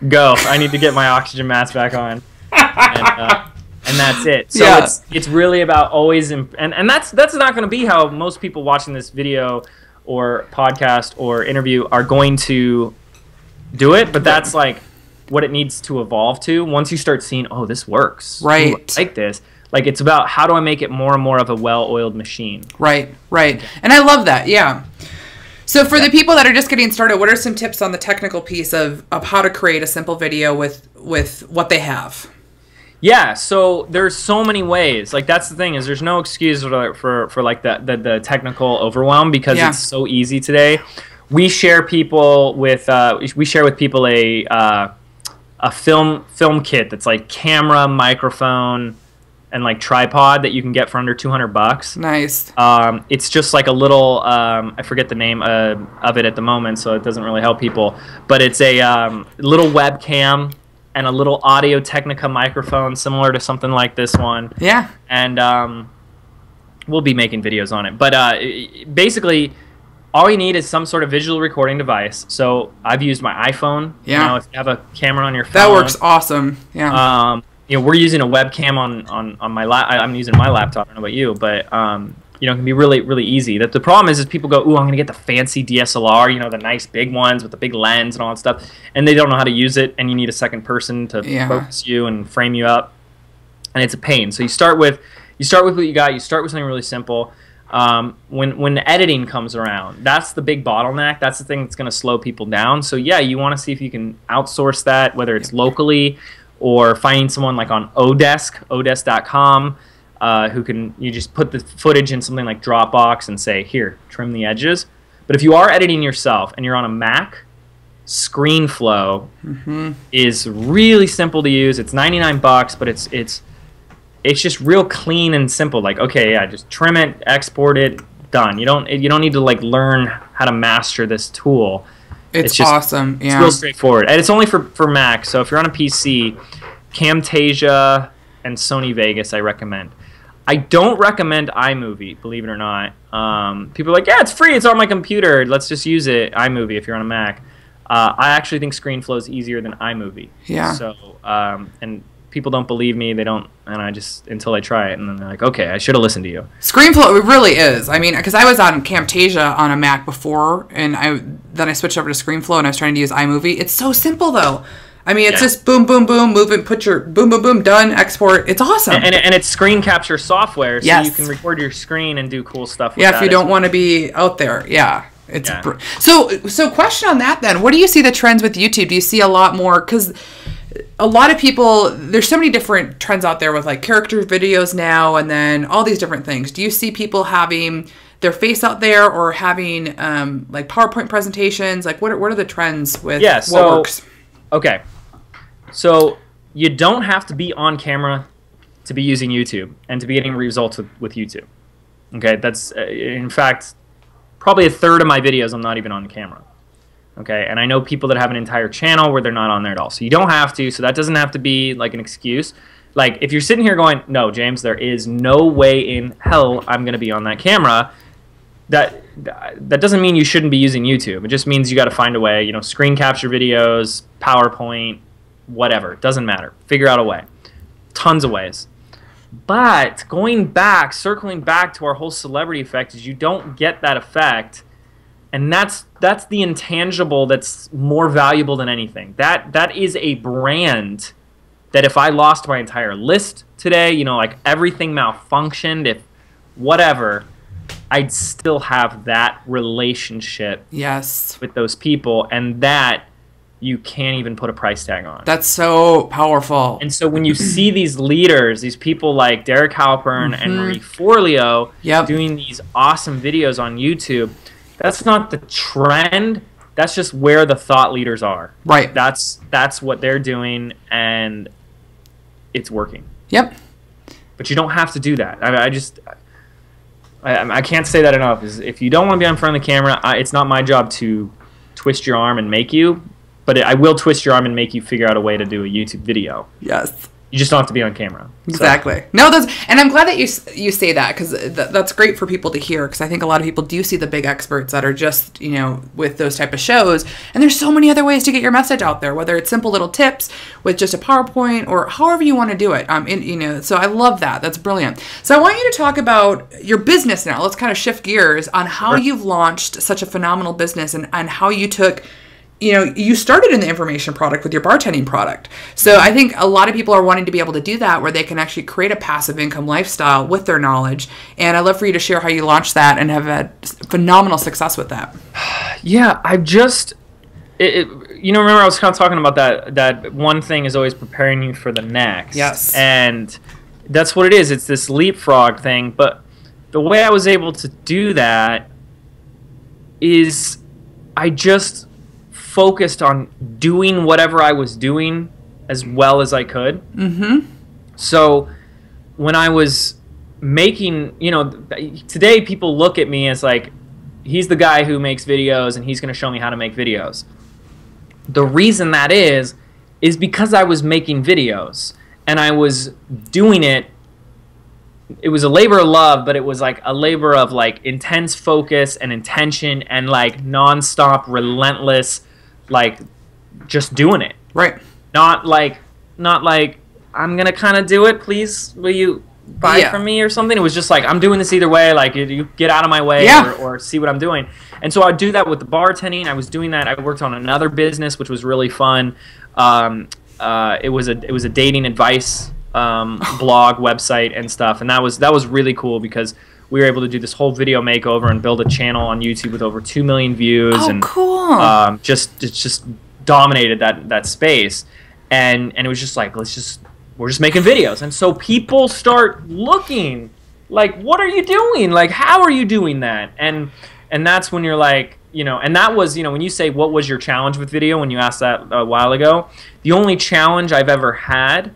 go. I need to get my oxygen mask back on. And that's it. So it's really about always, and that's not going to be how most people watching this video or podcast or interview are going to do it, but that's like what it needs to evolve to. Once you start seeing, oh, this works. Right. Ooh, I like this. Like, it's about how do I make it more and more of a well-oiled machine. Right, right. And I love that, yeah. So for the people that are just getting started, what are some tips on the technical piece of how to create a simple video with what they have? Yeah, so there's so many ways. Like, that's the thing, is there's no excuse for like the technical overwhelm, because it's so easy today. We share with people a film kit that's like camera, microphone, and like tripod that you can get for under $200. Nice. It's just like a little I forget the name of it at the moment, so it doesn't really help people. But it's a little webcam and a little Audio Technica microphone, similar to something like this one. Yeah. And we'll be making videos on it. But basically, all you need is some sort of visual recording device. So I've used my iPhone. Yeah. You know, if you have a camera on your phone. That works awesome. Yeah. You know, we're using a webcam on my I'm using my laptop. I don't know about you, but you know, it can be really, really easy. That the problem is people go, ooh, I'm gonna get the fancy DSLR, you know, the nice big ones with the big lens and all that stuff, and they don't know how to use it, and you need a second person to focus you and frame you up, and it's a pain. So you start with what you got. You start with something really simple. When the editing comes around, that's the big bottleneck. That's the thing that's going to slow people down. So yeah, you want to see if you can outsource that, whether it's locally or finding someone like on odesk.com, you just put the footage in something like Dropbox and say, here, trim the edges. But if you are editing yourself and you're on a Mac, ScreenFlow is really simple to use. It's $99, but it's just real clean and simple. Like, okay, yeah, just trim it, export it, done. You don't need to like learn how to master this tool. It's just awesome. Yeah. It's real straightforward. And it's only for Mac, so if you're on a PC, Camtasia and Sony Vegas I recommend. I don't recommend iMovie, believe it or not. People are like, yeah, it's free, it's on my computer, let's just use it, iMovie, if you're on a Mac. I actually think ScreenFlow is easier than iMovie. Yeah. So, and people don't believe me, they don't, and I just, until I try it, and then they're like, okay, I should have listened to you. ScreenFlow, it really is. I mean, because I was on Camtasia on a Mac before, and then I switched over to ScreenFlow, and I was trying to use iMovie. It's so simple, though. I mean, it's just boom, boom, boom, move and put your boom, boom, boom, done, export. It's awesome. And it's screen capture software, so you can record your screen and do cool stuff with that. Yeah, if you don't want to be out there. Yeah. It's so question on that then. What do you see the trends with YouTube? Do you see a lot more? Because a lot of people, there's so many different trends out there with like character videos now and then all these different things. Do you see people having their face out there or having like PowerPoint presentations? Like what are the trends with what works? Okay. So you don't have to be on camera to be using YouTube and to be getting results with YouTube. Okay, that's in fact probably a third of my videos I'm not even on camera. Okay, and I know people that have an entire channel where they're not on there at all. So you don't have to, so that doesn't have to be like an excuse. Like if you're sitting here going, no, James, there is no way in hell I'm going to be on that camera, that doesn't mean you shouldn't be using YouTube. It just means you got to find a way, you know, screen capture videos, PowerPoint, whatever. It doesn't matter. Figure out a way. Tons of ways. But circling back to our whole celebrity effect is you don't get that effect. And that's the intangible that's more valuable than anything. That is a brand that if I lost my entire list today, you know, like everything malfunctioned, if whatever, I'd still have that relationship with those people, and that you can't even put a price tag on. That's so powerful. And so when you see these leaders, these people like Derek Halpern and Marie Forleo doing these awesome videos on YouTube, that's not the trend, that's just where the thought leaders are. Right. That's what they're doing, and it's working. Yep. But you don't have to do that. I can't say that enough. Is if you don't want to be in front of the camera, it's not my job to twist your arm and make you, but I will twist your arm and make you figure out a way to do a YouTube video. Yes. You just don't have to be on camera. Exactly. So. No, and I'm glad that you say that, because that's great for people to hear, because I think a lot of people do see the big experts that are just, with those type of shows, and there's so many other ways to get your message out there, whether it's simple little tips with just a PowerPoint or however you want to do it. So I love that. That's brilliant. So I want you to talk about your business now. Let's kind of shift gears on how you've launched such a phenomenal business, and how you took you started in the information product with your bartending product. So I think a lot of people are wanting to be able to do that, where they can actually create a passive income lifestyle with their knowledge. And I'd love for you to share how you launched that and have had phenomenal success with that. Yeah, I've just, remember I was kind of talking about that one thing is always preparing you for the next. Yes. And that's what it is. It's this leapfrog thing. But the way I was able to do that is I just focused on doing whatever I was doing as well as I could. Mm-hmm. So when I was making, today people look at me as like, he's the guy who makes videos and he's going to show me how to make videos. The reason that is because I was making videos and I was doing it. It was a labor of love, but it was like a labor of like intense focus and intention and like nonstop, relentless, like just doing it. Right. Not like I'm gonna kind of do it, please will you buy from me or something. It was just like, I'm doing this either way, like you get out of my way, or see what I'm doing. And so I'd do that with the bartending. I was doing that. I worked on another business which was really fun. It was a dating advice blog website and stuff, and that was really cool because we were able to do this whole video makeover and build a channel on YouTube with over 2 million views. Oh, and cool. It just dominated that space, and it was just like, we're just making videos. And so people start looking like, what are you doing? Like, how are you doing that? And that's when you're like, and that was, when you say what was your challenge with video, when you asked that a while ago, the only challenge I've ever had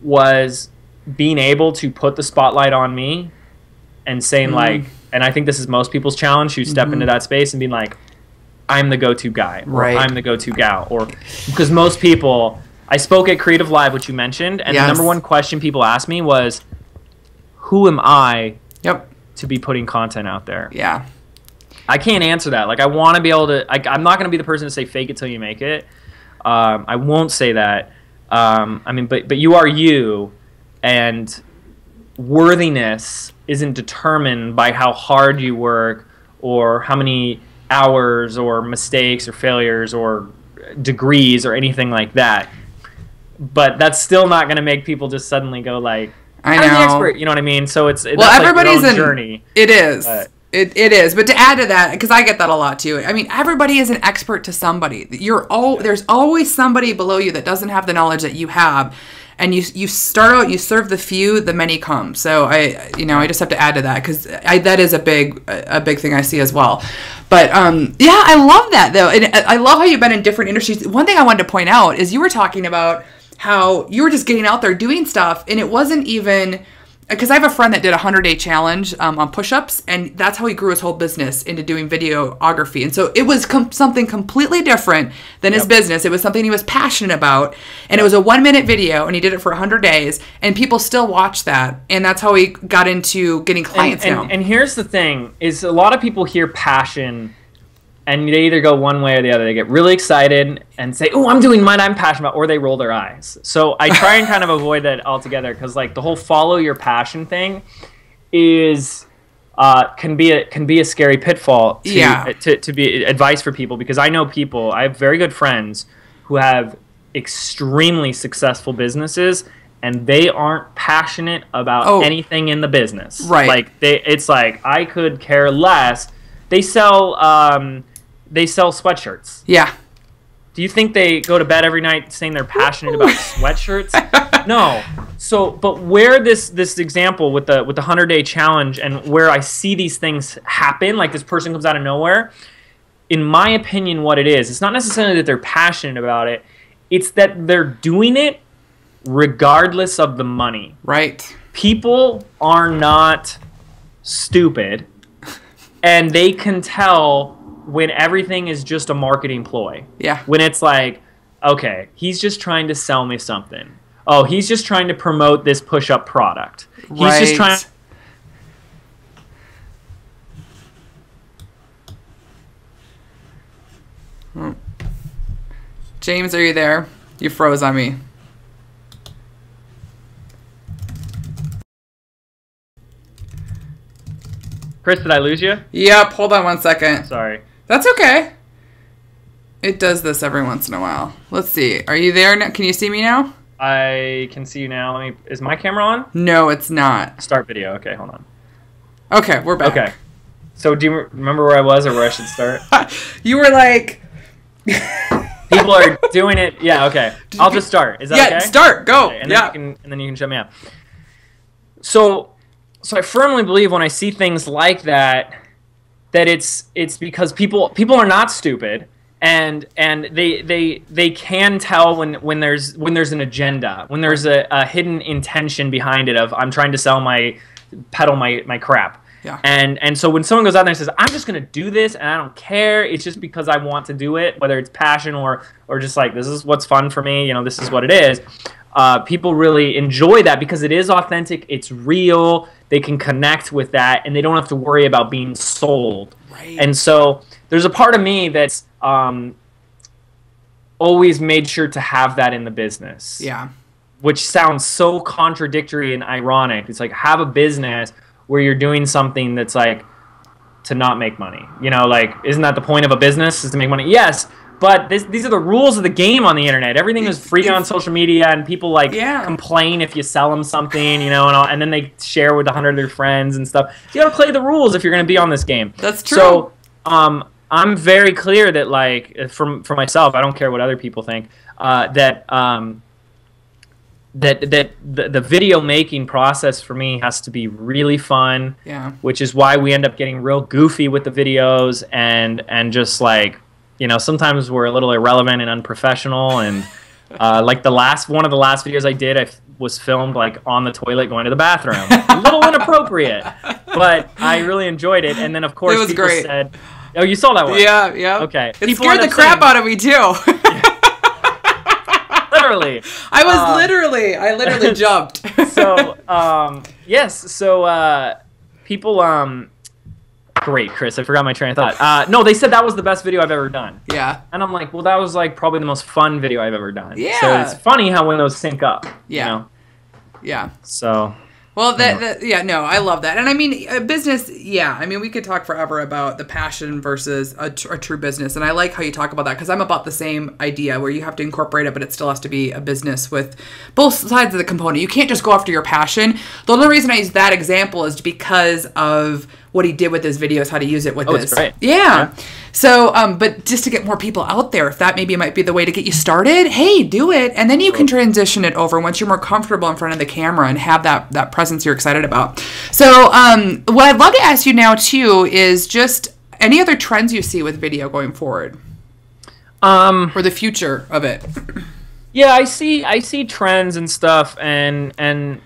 was being able to put the spotlight on me and saying like, and I think this is most people's challenge, who step into that space and being like, I'm the go-to guy, or I'm the go-to gal, or because most people, I spoke at Creative Live, which you mentioned, and the number one question people asked me was, who am I to be putting content out there? Yeah. I can't answer that. Like, I want to be able to, I'm not going to be the person to say fake it till you make it. I won't say that. But you are you, and worthiness isn't determined by how hard you work or how many hours or mistakes or failures or degrees or anything like that. But that's still not going to make people just suddenly go like, I'm the expert. You know what I mean? So it's everybody's like journey. It is. It is. But to add to that, because I get that a lot too. I mean, everybody is an expert to somebody. There's always somebody below you that doesn't have the knowledge that you have. And you start out, you serve the few, the many come. So I just have to add to that, because that is a big thing I see as well. But I love that though, and I love how you've been in different industries. One thing I wanted to point out is you were talking about how you were just getting out there doing stuff, and it wasn't even. Because I have a friend that did a 100-day challenge on push-ups, and that's how he grew his whole business into doing videography. And so it was something completely different than his business. It was something he was passionate about, and it was a 1-minute video, and he did it for 100 days, and people still watch that, and that's how he got into getting clients now. And here's the thing, is a lot of people hear passion, and they either go one way or the other. They get really excited and say, oh, I'm doing what I'm passionate about, or they roll their eyes. So I try and kind of avoid that altogether, because like the whole follow your passion thing is can be a scary pitfall to be advice for people, because I know people, I have very good friends who have extremely successful businesses, and they aren't passionate about anything in the business. Right. Like it's like, I could care less. They sell sweatshirts. Yeah. Do you think they go to bed every night saying they're passionate about sweatshirts? No. So, but where this example with the 100-day challenge, and where I see these things happen, like this person comes out of nowhere, in my opinion, what it is, it's not necessarily that they're passionate about it. It's that they're doing it regardless of the money. Right. People are not stupid, and they can tell when everything is just a marketing ploy. Yeah. When it's like, okay, he's just trying to sell me something. Oh, he's just trying to promote this push-up product. He's just trying. James, are you there? You froze on me. Kris, did I lose you? Yep, hold on one second. Sorry. That's okay. It does this every once in a while. Let's see. Are you there now? Can you see me now? I can see you now. Is my camera on? No, it's not. Start video. Okay, hold on. Okay, we're back. Okay. So do you remember where I was or where I should start? You were like... People are doing it. Yeah, okay. I'll just start. Is that okay? Yeah, start. Go. Okay, and then you can shut me up. So I firmly believe when I see things like that it's because people are not stupid, and they can tell when there's an agenda, when there's a hidden intention behind it of I'm trying to peddle my crap. Yeah. And so when someone goes out there and says, I'm just going to do this and I don't care, it's just because I want to do it, whether it's passion or just like, this is what's fun for me, this is what it is, people really enjoy that because it is authentic, it's real, they can connect with that, and they don't have to worry about being sold. Right. And so there's a part of me that's always made sure to have that in the business. Yeah. Which sounds so contradictory and ironic. It's like, have a business where you're doing something that's like to not make money. Like, isn't that the point of a business, is to make money? Yes, but these are the rules of the game on the internet. Everything is free on social media, and people complain if you sell them something, and then they share with 100 of their friends and stuff. So you gotta play the rules if you're gonna be on this game. That's true. So I'm very clear that, like, for myself, I don't care what other people think, that the video making process for me has to be really fun. Yeah. Which is why we end up getting real goofy with the videos and just like, sometimes we're a little irrelevant and unprofessional, and like one of the last videos I did, I was filmed like on the toilet going to the bathroom. A little inappropriate, but I really enjoed it. And then of course people great. said, "Oh, you saw that one?" Yeah, yeah. Okay. It scared the crap out of me too. Literally. I literally jumped. So, yes. So, people, great, Kris. I forgot my train of thought. No, they said that was the best video I've ever done. Yeah. And I'm like, well, that was like probably the most fun video I've ever done. Yeah. So it's funny how when those sync up. Yeah. Yeah. So. Well, I love that. And I mean, a business, we could talk forever about the passion versus a true business. And I like how you talk about that, because I'm about the same idea where you have to incorporate it, but it still has to be a business with both sides of the component. You can't just go after your passion. The only reason I use that example is because of what he did with his videos, how to use it with this. It's great. Yeah. So, but just to get more people out there, if that maybe might be the way to get you started, hey, do it. And then you can transition it over once you're more comfortable in front of the camera and have that presence you're excited about. So, what I'd love to ask you now too is just any other trends you see with video going forward, or the future of it. Yeah, I see trends and stuff, and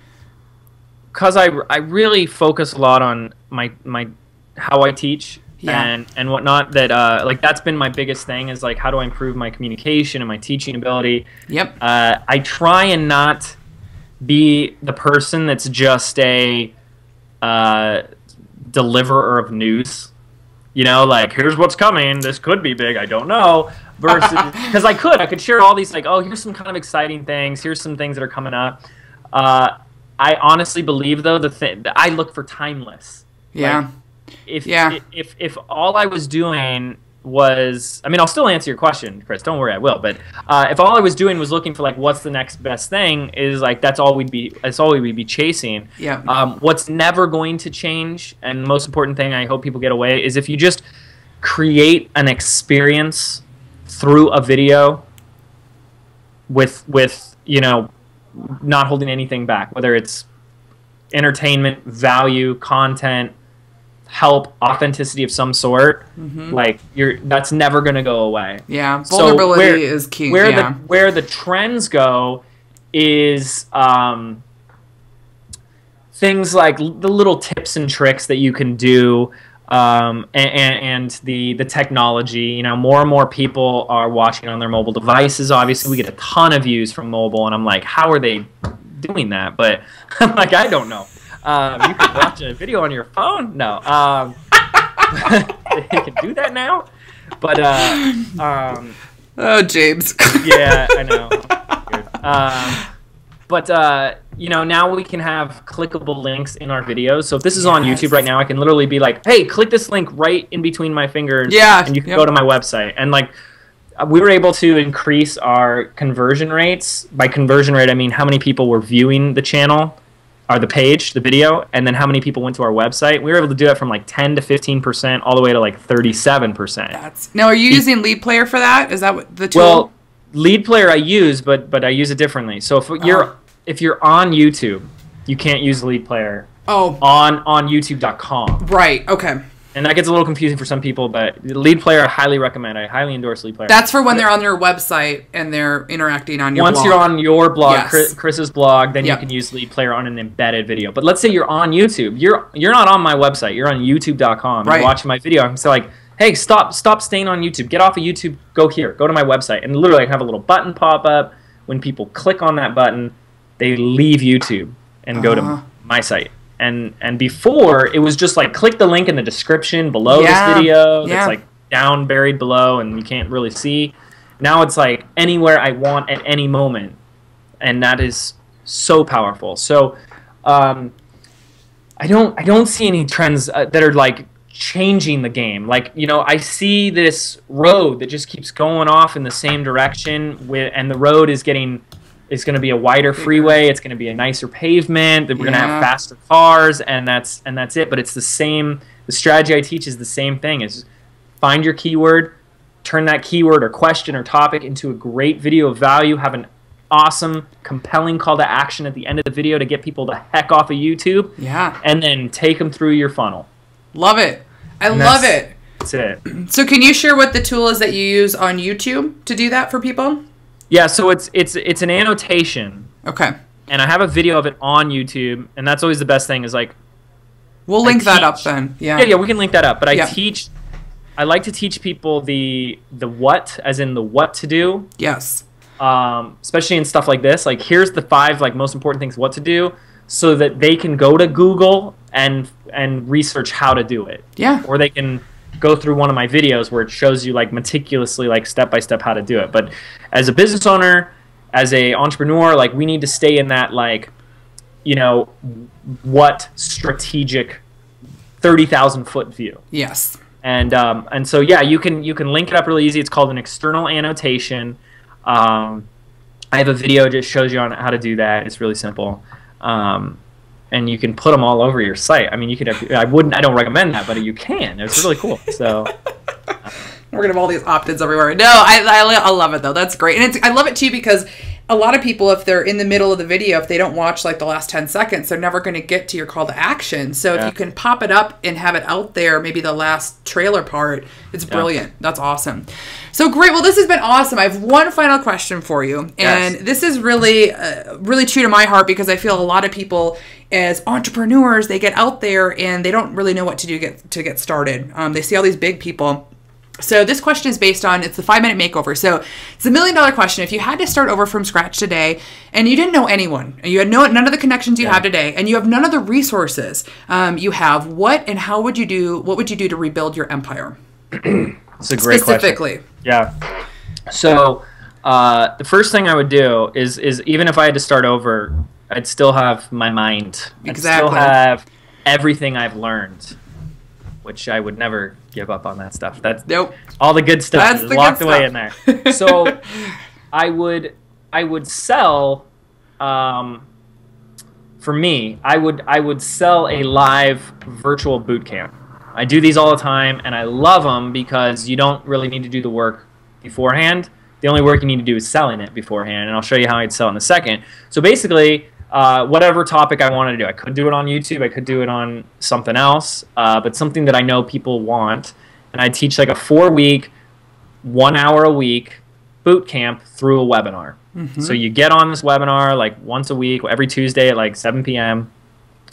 because I really focus a lot on my how I teach. Yeah. And whatnot, that like that's been my biggest thing, is like, how do I improve my communication and my teaching ability? Yep. I try and not be the person that's just a deliverer of news. Like, here's what's coming, this could be big, I don't know. Versus, because I could share all these, like, oh, here's some kind of exciting things, here's some things that are coming up. I honestly believe, though, that I look for timeless. Yeah. Like, if all I was doing was, I mean, I'll still answer your question, Kris, don't worry, I will, but if all I was doing was looking for, like, what's the next best thing, is like, that's all we'd be chasing. Yeah. What's never going to change, and the most important thing I hope people get away, is if you just create an experience through a video with not holding anything back, whether it's entertainment, value, content, help, authenticity of some sort, like that's never going to go away. Yeah, vulnerability is key. Where the trends go is things like the little tips and tricks that you can do, and the technology. You know, more and more people are watching on their mobile devices. Obviously, we get a ton of views from mobile, and I'm like, how are they doing that? But I'm like, I don't know. You can watch a video on your phone? No. You can do that now? But, oh, James. Yeah, I know. But, you know, now we can have clickable links in our videos. So if this is on YouTube right now, I can literally be like, hey, click this link right in between my fingers. Yeah. And you can go to my website. And, like, we were able to increase our conversion rates. By conversion rate, I mean how many people were viewing the channel, or the page, the video, and then how many people went to our website. We were able to do that from like 10 to 15% all the way to like 37%. Now, are you using Lead Player for that? Is that what the tool? Well, Lead Player I use, but I use it differently. So if you're on YouTube, you can't use Lead Player on YouTube.com. Right, okay. And that gets a little confusing for some people, but Lead Player I highly recommend. I highly endorse Lead Player. That's for when they're on your website and they're interacting on your blog. Once you're on your blog, Chris's blog, then you can use Lead Player on an embedded video. But let's say you're on YouTube. You're not on my website. You're on YouTube.com. You're watching my video. I'm so like, hey, stop staying on YouTube. Get off of YouTube. Go here. Go to my website. And literally I have a little button pop up. When people click on that button, they leave YouTube and go to my site. And before, it was just like, click the link in the description below this video that's like down, buried below, and you can't really see. Now it's like anywhere I want at any moment, and that is so powerful. So I don't see any trends that are like changing the game. Like, you know, I see this road that just keeps going off in the same direction, and the road is getting... It's going to be a wider freeway. It's going to be a nicer pavement. We're going to have faster cars, and that's it. But it's the same. The strategy I teach is the same thing. Is find your keyword, turn that keyword or question or topic into a great video of value. Have an awesome, compelling call to action at the end of the video to get people the heck off of YouTube. Yeah. And then take them through your funnel. Love it. I love it. That's it. So can you share what the tool is that you use on YouTube to do that for people? Yeah, so it's an annotation. Okay. And I have a video of it on YouTube, and that's always the best thing is like... We'll link that up then. Yeah. Yeah, we can link that up. But I like to teach people the what, as in the what to do. Yes. Especially in stuff like this. Like, here's the 5 like most important things what to do, so that they can go to Google and research how to do it. Yeah. Or they can go through one of my videos where it shows you like meticulously, like step by step how to do it. But as a business owner, as a entrepreneur, like we need to stay in that, like, you know, what strategic 30,000 foot view. Yes. And so yeah, you can link it up really easy. It's called an external annotation. I have a video that just shows you on how to do that. It's really simple. And you can put them all over your site. I mean, you could have, I don't recommend that, but you can. It's really cool. So we're gonna have all these opt-ins everywhere. No, I love it though. That's great, and I love it too because a lot of people, if they're in the middle of the video, if they don't watch like the last 10 seconds, they're never going to get to your call to action. So if you can pop it up and have it out there, maybe the last trailer part, it's brilliant. That's awesome. So great. Well, this has been awesome. I have one final question for you. And this is really, really true to my heart because I feel a lot of people as entrepreneurs, they get out there and they don't really know what to do to get started. They see all these big people. So this question is based on, it's the 5-minute makeover. So it's $1 million question. If you had to start over from scratch today and you didn't know anyone, and you had none of the connections you have today, and you have none of the resources you have, what and how would you do, what would you do to rebuild your empire? It's a great Specifically. question. Yeah. So the first thing I would do is even if I had to start over, I'd still have my mind. Exactly. I'd still have everything I've learned, which I would never give up on that stuff. That's all the good stuff is locked away in there. So I would sell, for me, I would sell a live virtual boot camp. I do these all the time, and I love them because you don't really need to do the work beforehand. The only work you need to do is selling it beforehand, and I'll show you how I'd sell in a second. So basically, whatever topic I wanted to do. I could do it on YouTube. I could do it on something else, but something that I know people want. And I'd teach like a 4-week, 1 hour a week boot camp through a webinar. So you get on this webinar like once a week, every Tuesday at like 7 p.m.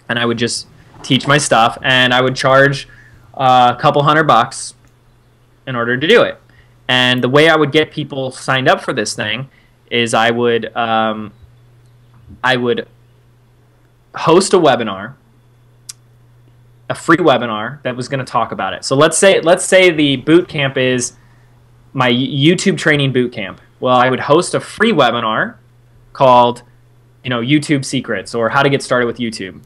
And I would just teach my stuff, and I would charge a couple $100 in order to do it. And the way I would get people signed up for this thing is I would host a webinar, a free webinar that was going to talk about it. So let's say the boot camp is my YouTube training boot camp. Well, I would host a free webinar called, YouTube Secrets or How to Get Started with YouTube.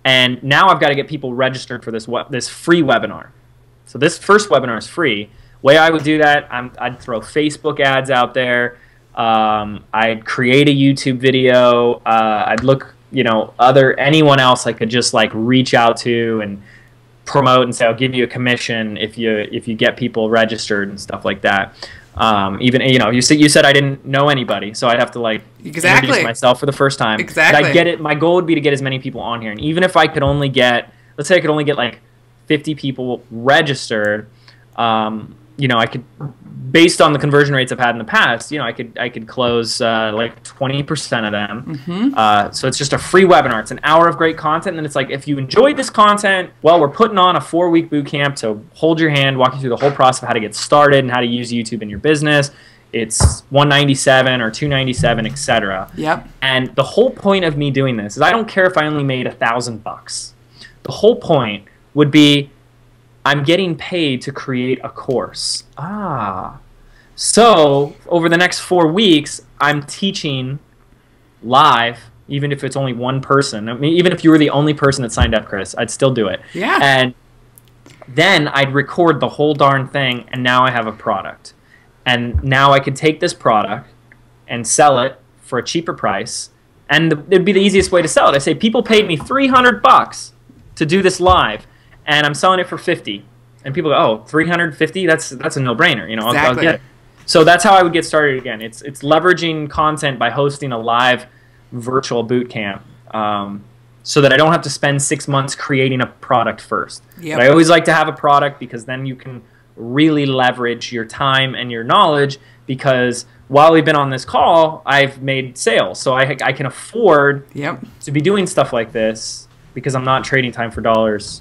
And now I've got to get people registered for this free webinar. So this first webinar is free. Way I would do that, I'd throw Facebook ads out there. I'd create a YouTube video. I'd look, anyone else I could just like reach out to and promote and say, I'll give you a commission if you get people registered and stuff like that. Even you said I didn't know anybody, so I'd have to like introduce myself for the first time. Exactly. But I get it. My goal would be to get as many people on here, and even if I could only get, let's say I could only get like 50 people registered, I could, based on the conversion rates I've had in the past, I could close like 20% of them. So it's just a free webinar. It's an hour of great content, and then it's like, if you enjoyed this content, well, we're putting on a 4-week boot camp to hold your hand, walk you through the whole process of how to get started and how to use YouTube in your business. It's $197 or $297, etc. Yep. And the whole point of me doing this is I don't care if I only made $1,000. The whole point would be I'm getting paid to create a course. So over the next 4 weeks, I'm teaching live, even if it's only one person. I mean, even if you were the only person that signed up, Kris, I'd still do it. Yeah. And then I'd record the whole darn thing, and now I have a product. And now I could take this product and sell it for a cheaper price, and it'd be the easiest way to sell it. I say, people paid me $300 to do this live, and I'm selling it for $50. And people go, oh, $350? That's a no-brainer. Exactly. I'll get it. So that's how I would get started again. It's leveraging content by hosting a live virtual boot camp, so that I don't have to spend 6 months creating a product first. Yep. But I always like to have a product, because then you can really leverage your time and your knowledge, because while we've been on this call, I've made sales. So I can afford to be doing stuff like this, because I'm not trading time for dollars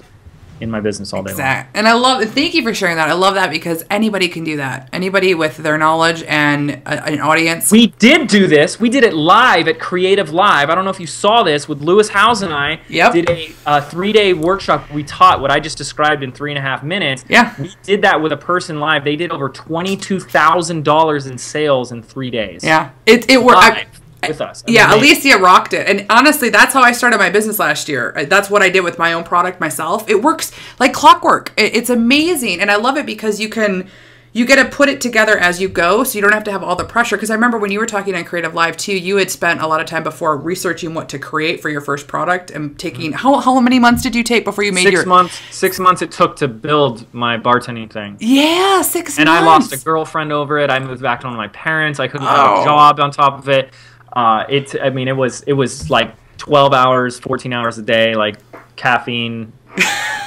in my business all day long. And I love, thank you for sharing that. I love that, because anybody can do that. Anybody with their knowledge and an audience. We did do this. We did it live at Creative Live. I don't know if you saw this with Lewis Howes and I. Did a 3-day workshop. We taught what I just described in 3.5 minutes. Yeah. We did that with a person live. They did over $22,000 in sales in 3 days. Yeah. It worked. With us. Yeah, Alicia rocked it. And honestly, that's how I started my business last year. That's what I did with my own product myself. It works like clockwork. It's amazing. And I love it because you get to put it together as you go, so you don't have to have all the pressure. Because I remember when you were talking on Creative Live too, you had spent a lot of time before researching what to create for your first product and taking, how many months did you take before you made 6 months. 6 months it took to build my bartending thing. Yeah, 6 months. And I lost a girlfriend over it. I moved back home to my parents. I couldn't have a job on top of it. It was like 12 hours, 14 hours a day, like caffeine,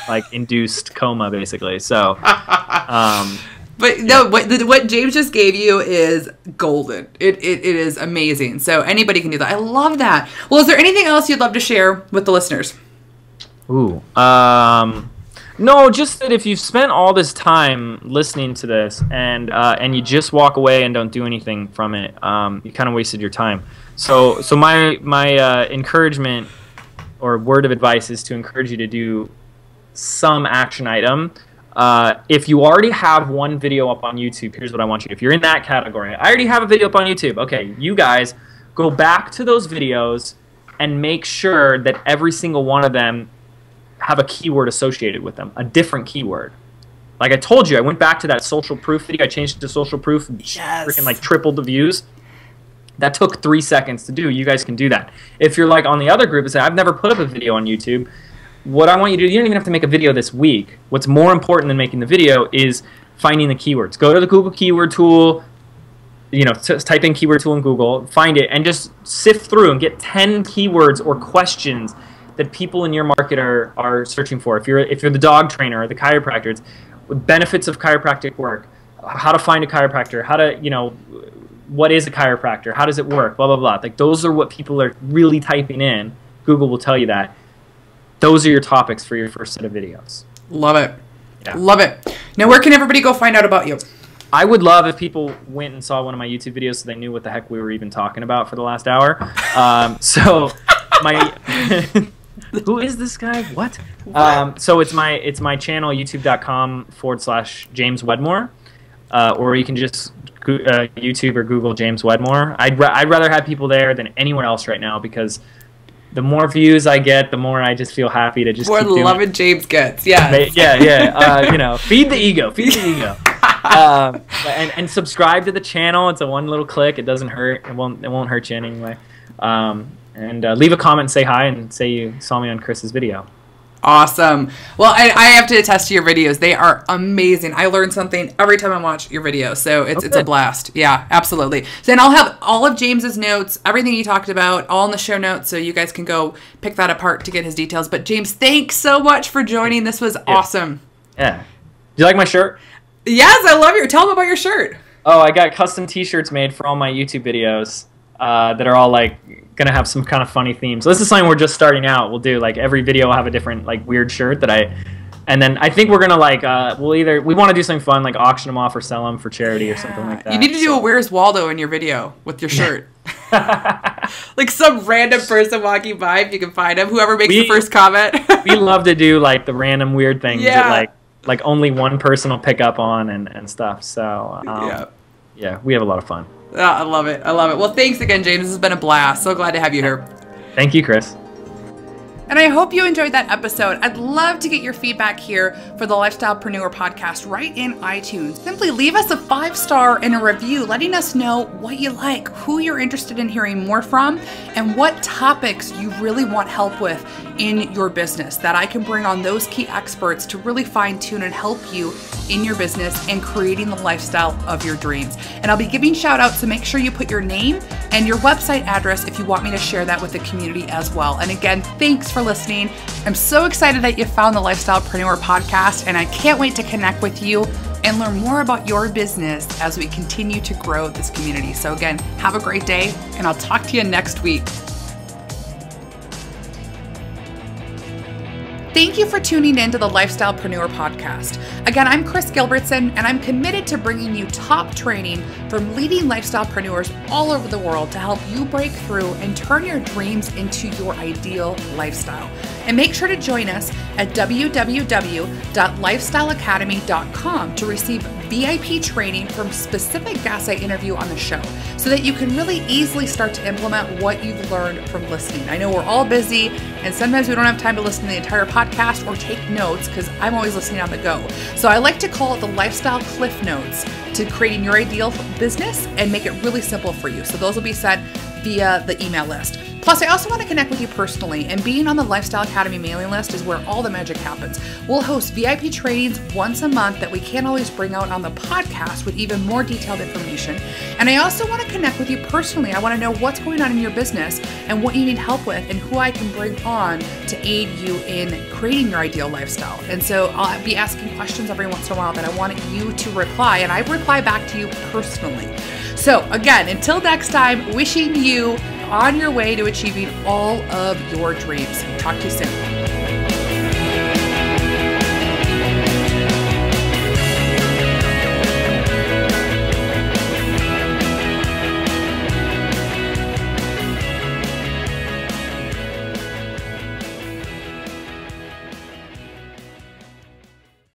like induced coma, basically. So, but no, what James just gave you is golden. It is amazing. So anybody can do that. I love that. Well, is there anything else you'd love to share with the listeners? Ooh, no, just that if you've spent all this time listening to this and you just walk away and don't do anything from it, you kind of wasted your time. So my encouragement or word of advice is to encourage you to do some action item. If you already have one video up on YouTube, here's what I want you to do. If you're in that category, I already have a video up on YouTube. Okay, you guys go back to those videos and make sure that every single one of them have a keyword associated with them, a different keyword. Like I told you, I went back to that social proof video. I changed it to social proof. Freaking like tripled the views. That took 3 seconds to do. You guys can do that. If you're like on the other group and say, I've never put up a video on YouTube, what I want you to do, you don't even have to make a video this week. What's more important than making the video is finding the keywords. Go to the Google keyword tool, type in keyword tool in Google, find it, and just sift through and get 10 keywords or questions that people in your market are searching for. If you're the dog trainer or the chiropractor, it's benefits of chiropractic work, how to find a chiropractor, how to, what is a chiropractor, how does it work, blah, blah, blah. Like, those are what people are really typing in. Google will tell you that. Those are your topics for your first set of videos. Love it. Yeah. Love it. Now, where can everybody go find out about you? I would love if people went and saw one of my YouTube videos so they knew what the heck we were even talking about for the last hour. Who is this guy? What? So it's my channel, youtube.com/James Wedmore, or you can just YouTube or Google James Wedmore. I'd rather have people there than anywhere else right now, because the more views I get, the more I just feel happy to just keep doing loving James gets. Yeah. Feed the ego. And subscribe to the channel. It's a one little click. It doesn't hurt. It won't hurt you anyway. And leave a comment and say hi and say you saw me on Kris's video. Awesome. Well, I have to attest to your videos. They are amazing. I learn something every time I watch your videos, so it's a blast. Yeah, absolutely. So then I'll have all of James's notes, everything he talked about, all in the show notes, so you guys can go pick that apart to get his details. But James, thanks so much for joining. This was awesome. Yeah. Do you like my shirt? Yes, I love your. Tell them about your shirt. Oh, I got custom T-shirts made for all my YouTube videos that are all like gonna have some kind of funny themes. So this is something we're just starting out. We'll do like every video will have a different like weird shirt and then I think we're gonna like we want to do something fun, like auction them off or sell them for charity or something like that. You need to do a Where's Waldo in your video with your shirt. Like some random person walking by, if you can find him, whoever makes the first comment. We love to do like the random weird things that like only one person will pick up on and stuff. So yeah, we have a lot of fun. I love it. I love it. Well, thanks again, James. This has been a blast. So glad to have you here. Thank you, Kris. And I hope you enjoyed that episode. I'd love to get your feedback here for the Lifestylepreneur podcast right in iTunes. Simply leave us a 5-star and a review letting us know what you like, who you're interested in hearing more from, and what topics you really want help with in your business, that I can bring on those key experts to really fine tune and help you in your business and creating the lifestyle of your dreams. And I'll be giving shout outs, so make sure you put your name and your website address if you want me to share that with the community as well. And again, thanks for listening. I'm so excited that you found the Lifestylepreneur podcast, and I can't wait to connect with you and learn more about your business as we continue to grow this community. So again, have a great day, and I'll talk to you next week. Thank you for tuning in to the Lifestylepreneur podcast. Again, I'm Kris Gilbertson, and I'm committed to bringing you top training from leading lifestylepreneurs all over the world to help you break through and turn your dreams into your ideal lifestyle. And make sure to join us at www.lifestyleacademy.com to receive VIP training from specific guests I interview on the show, so that you can really easily start to implement what you've learned from listening. I know we're all busy, and sometimes we don't have time to listen to the entire podcast or take notes, because I'm always listening on the go. So I like to call it the Lifestyle Cliff Notes to creating your ideal business and make it really simple for you. So those will be sent via the email list. Plus, I also want to connect with you personally, and being on the Lifestyle Academy mailing list is where all the magic happens. We'll host VIP trainings once a month that we can't always bring out on the podcast with even more detailed information. And I also want to connect with you personally. I want to know what's going on in your business and what you need help with, and who I can bring on to aid you in creating your ideal lifestyle. And so I'll be asking questions every once in a while that I want you to reply, and I reply back to you personally. So again, until next time, wishing you on your way to achieving all of your dreams. Talk to you soon.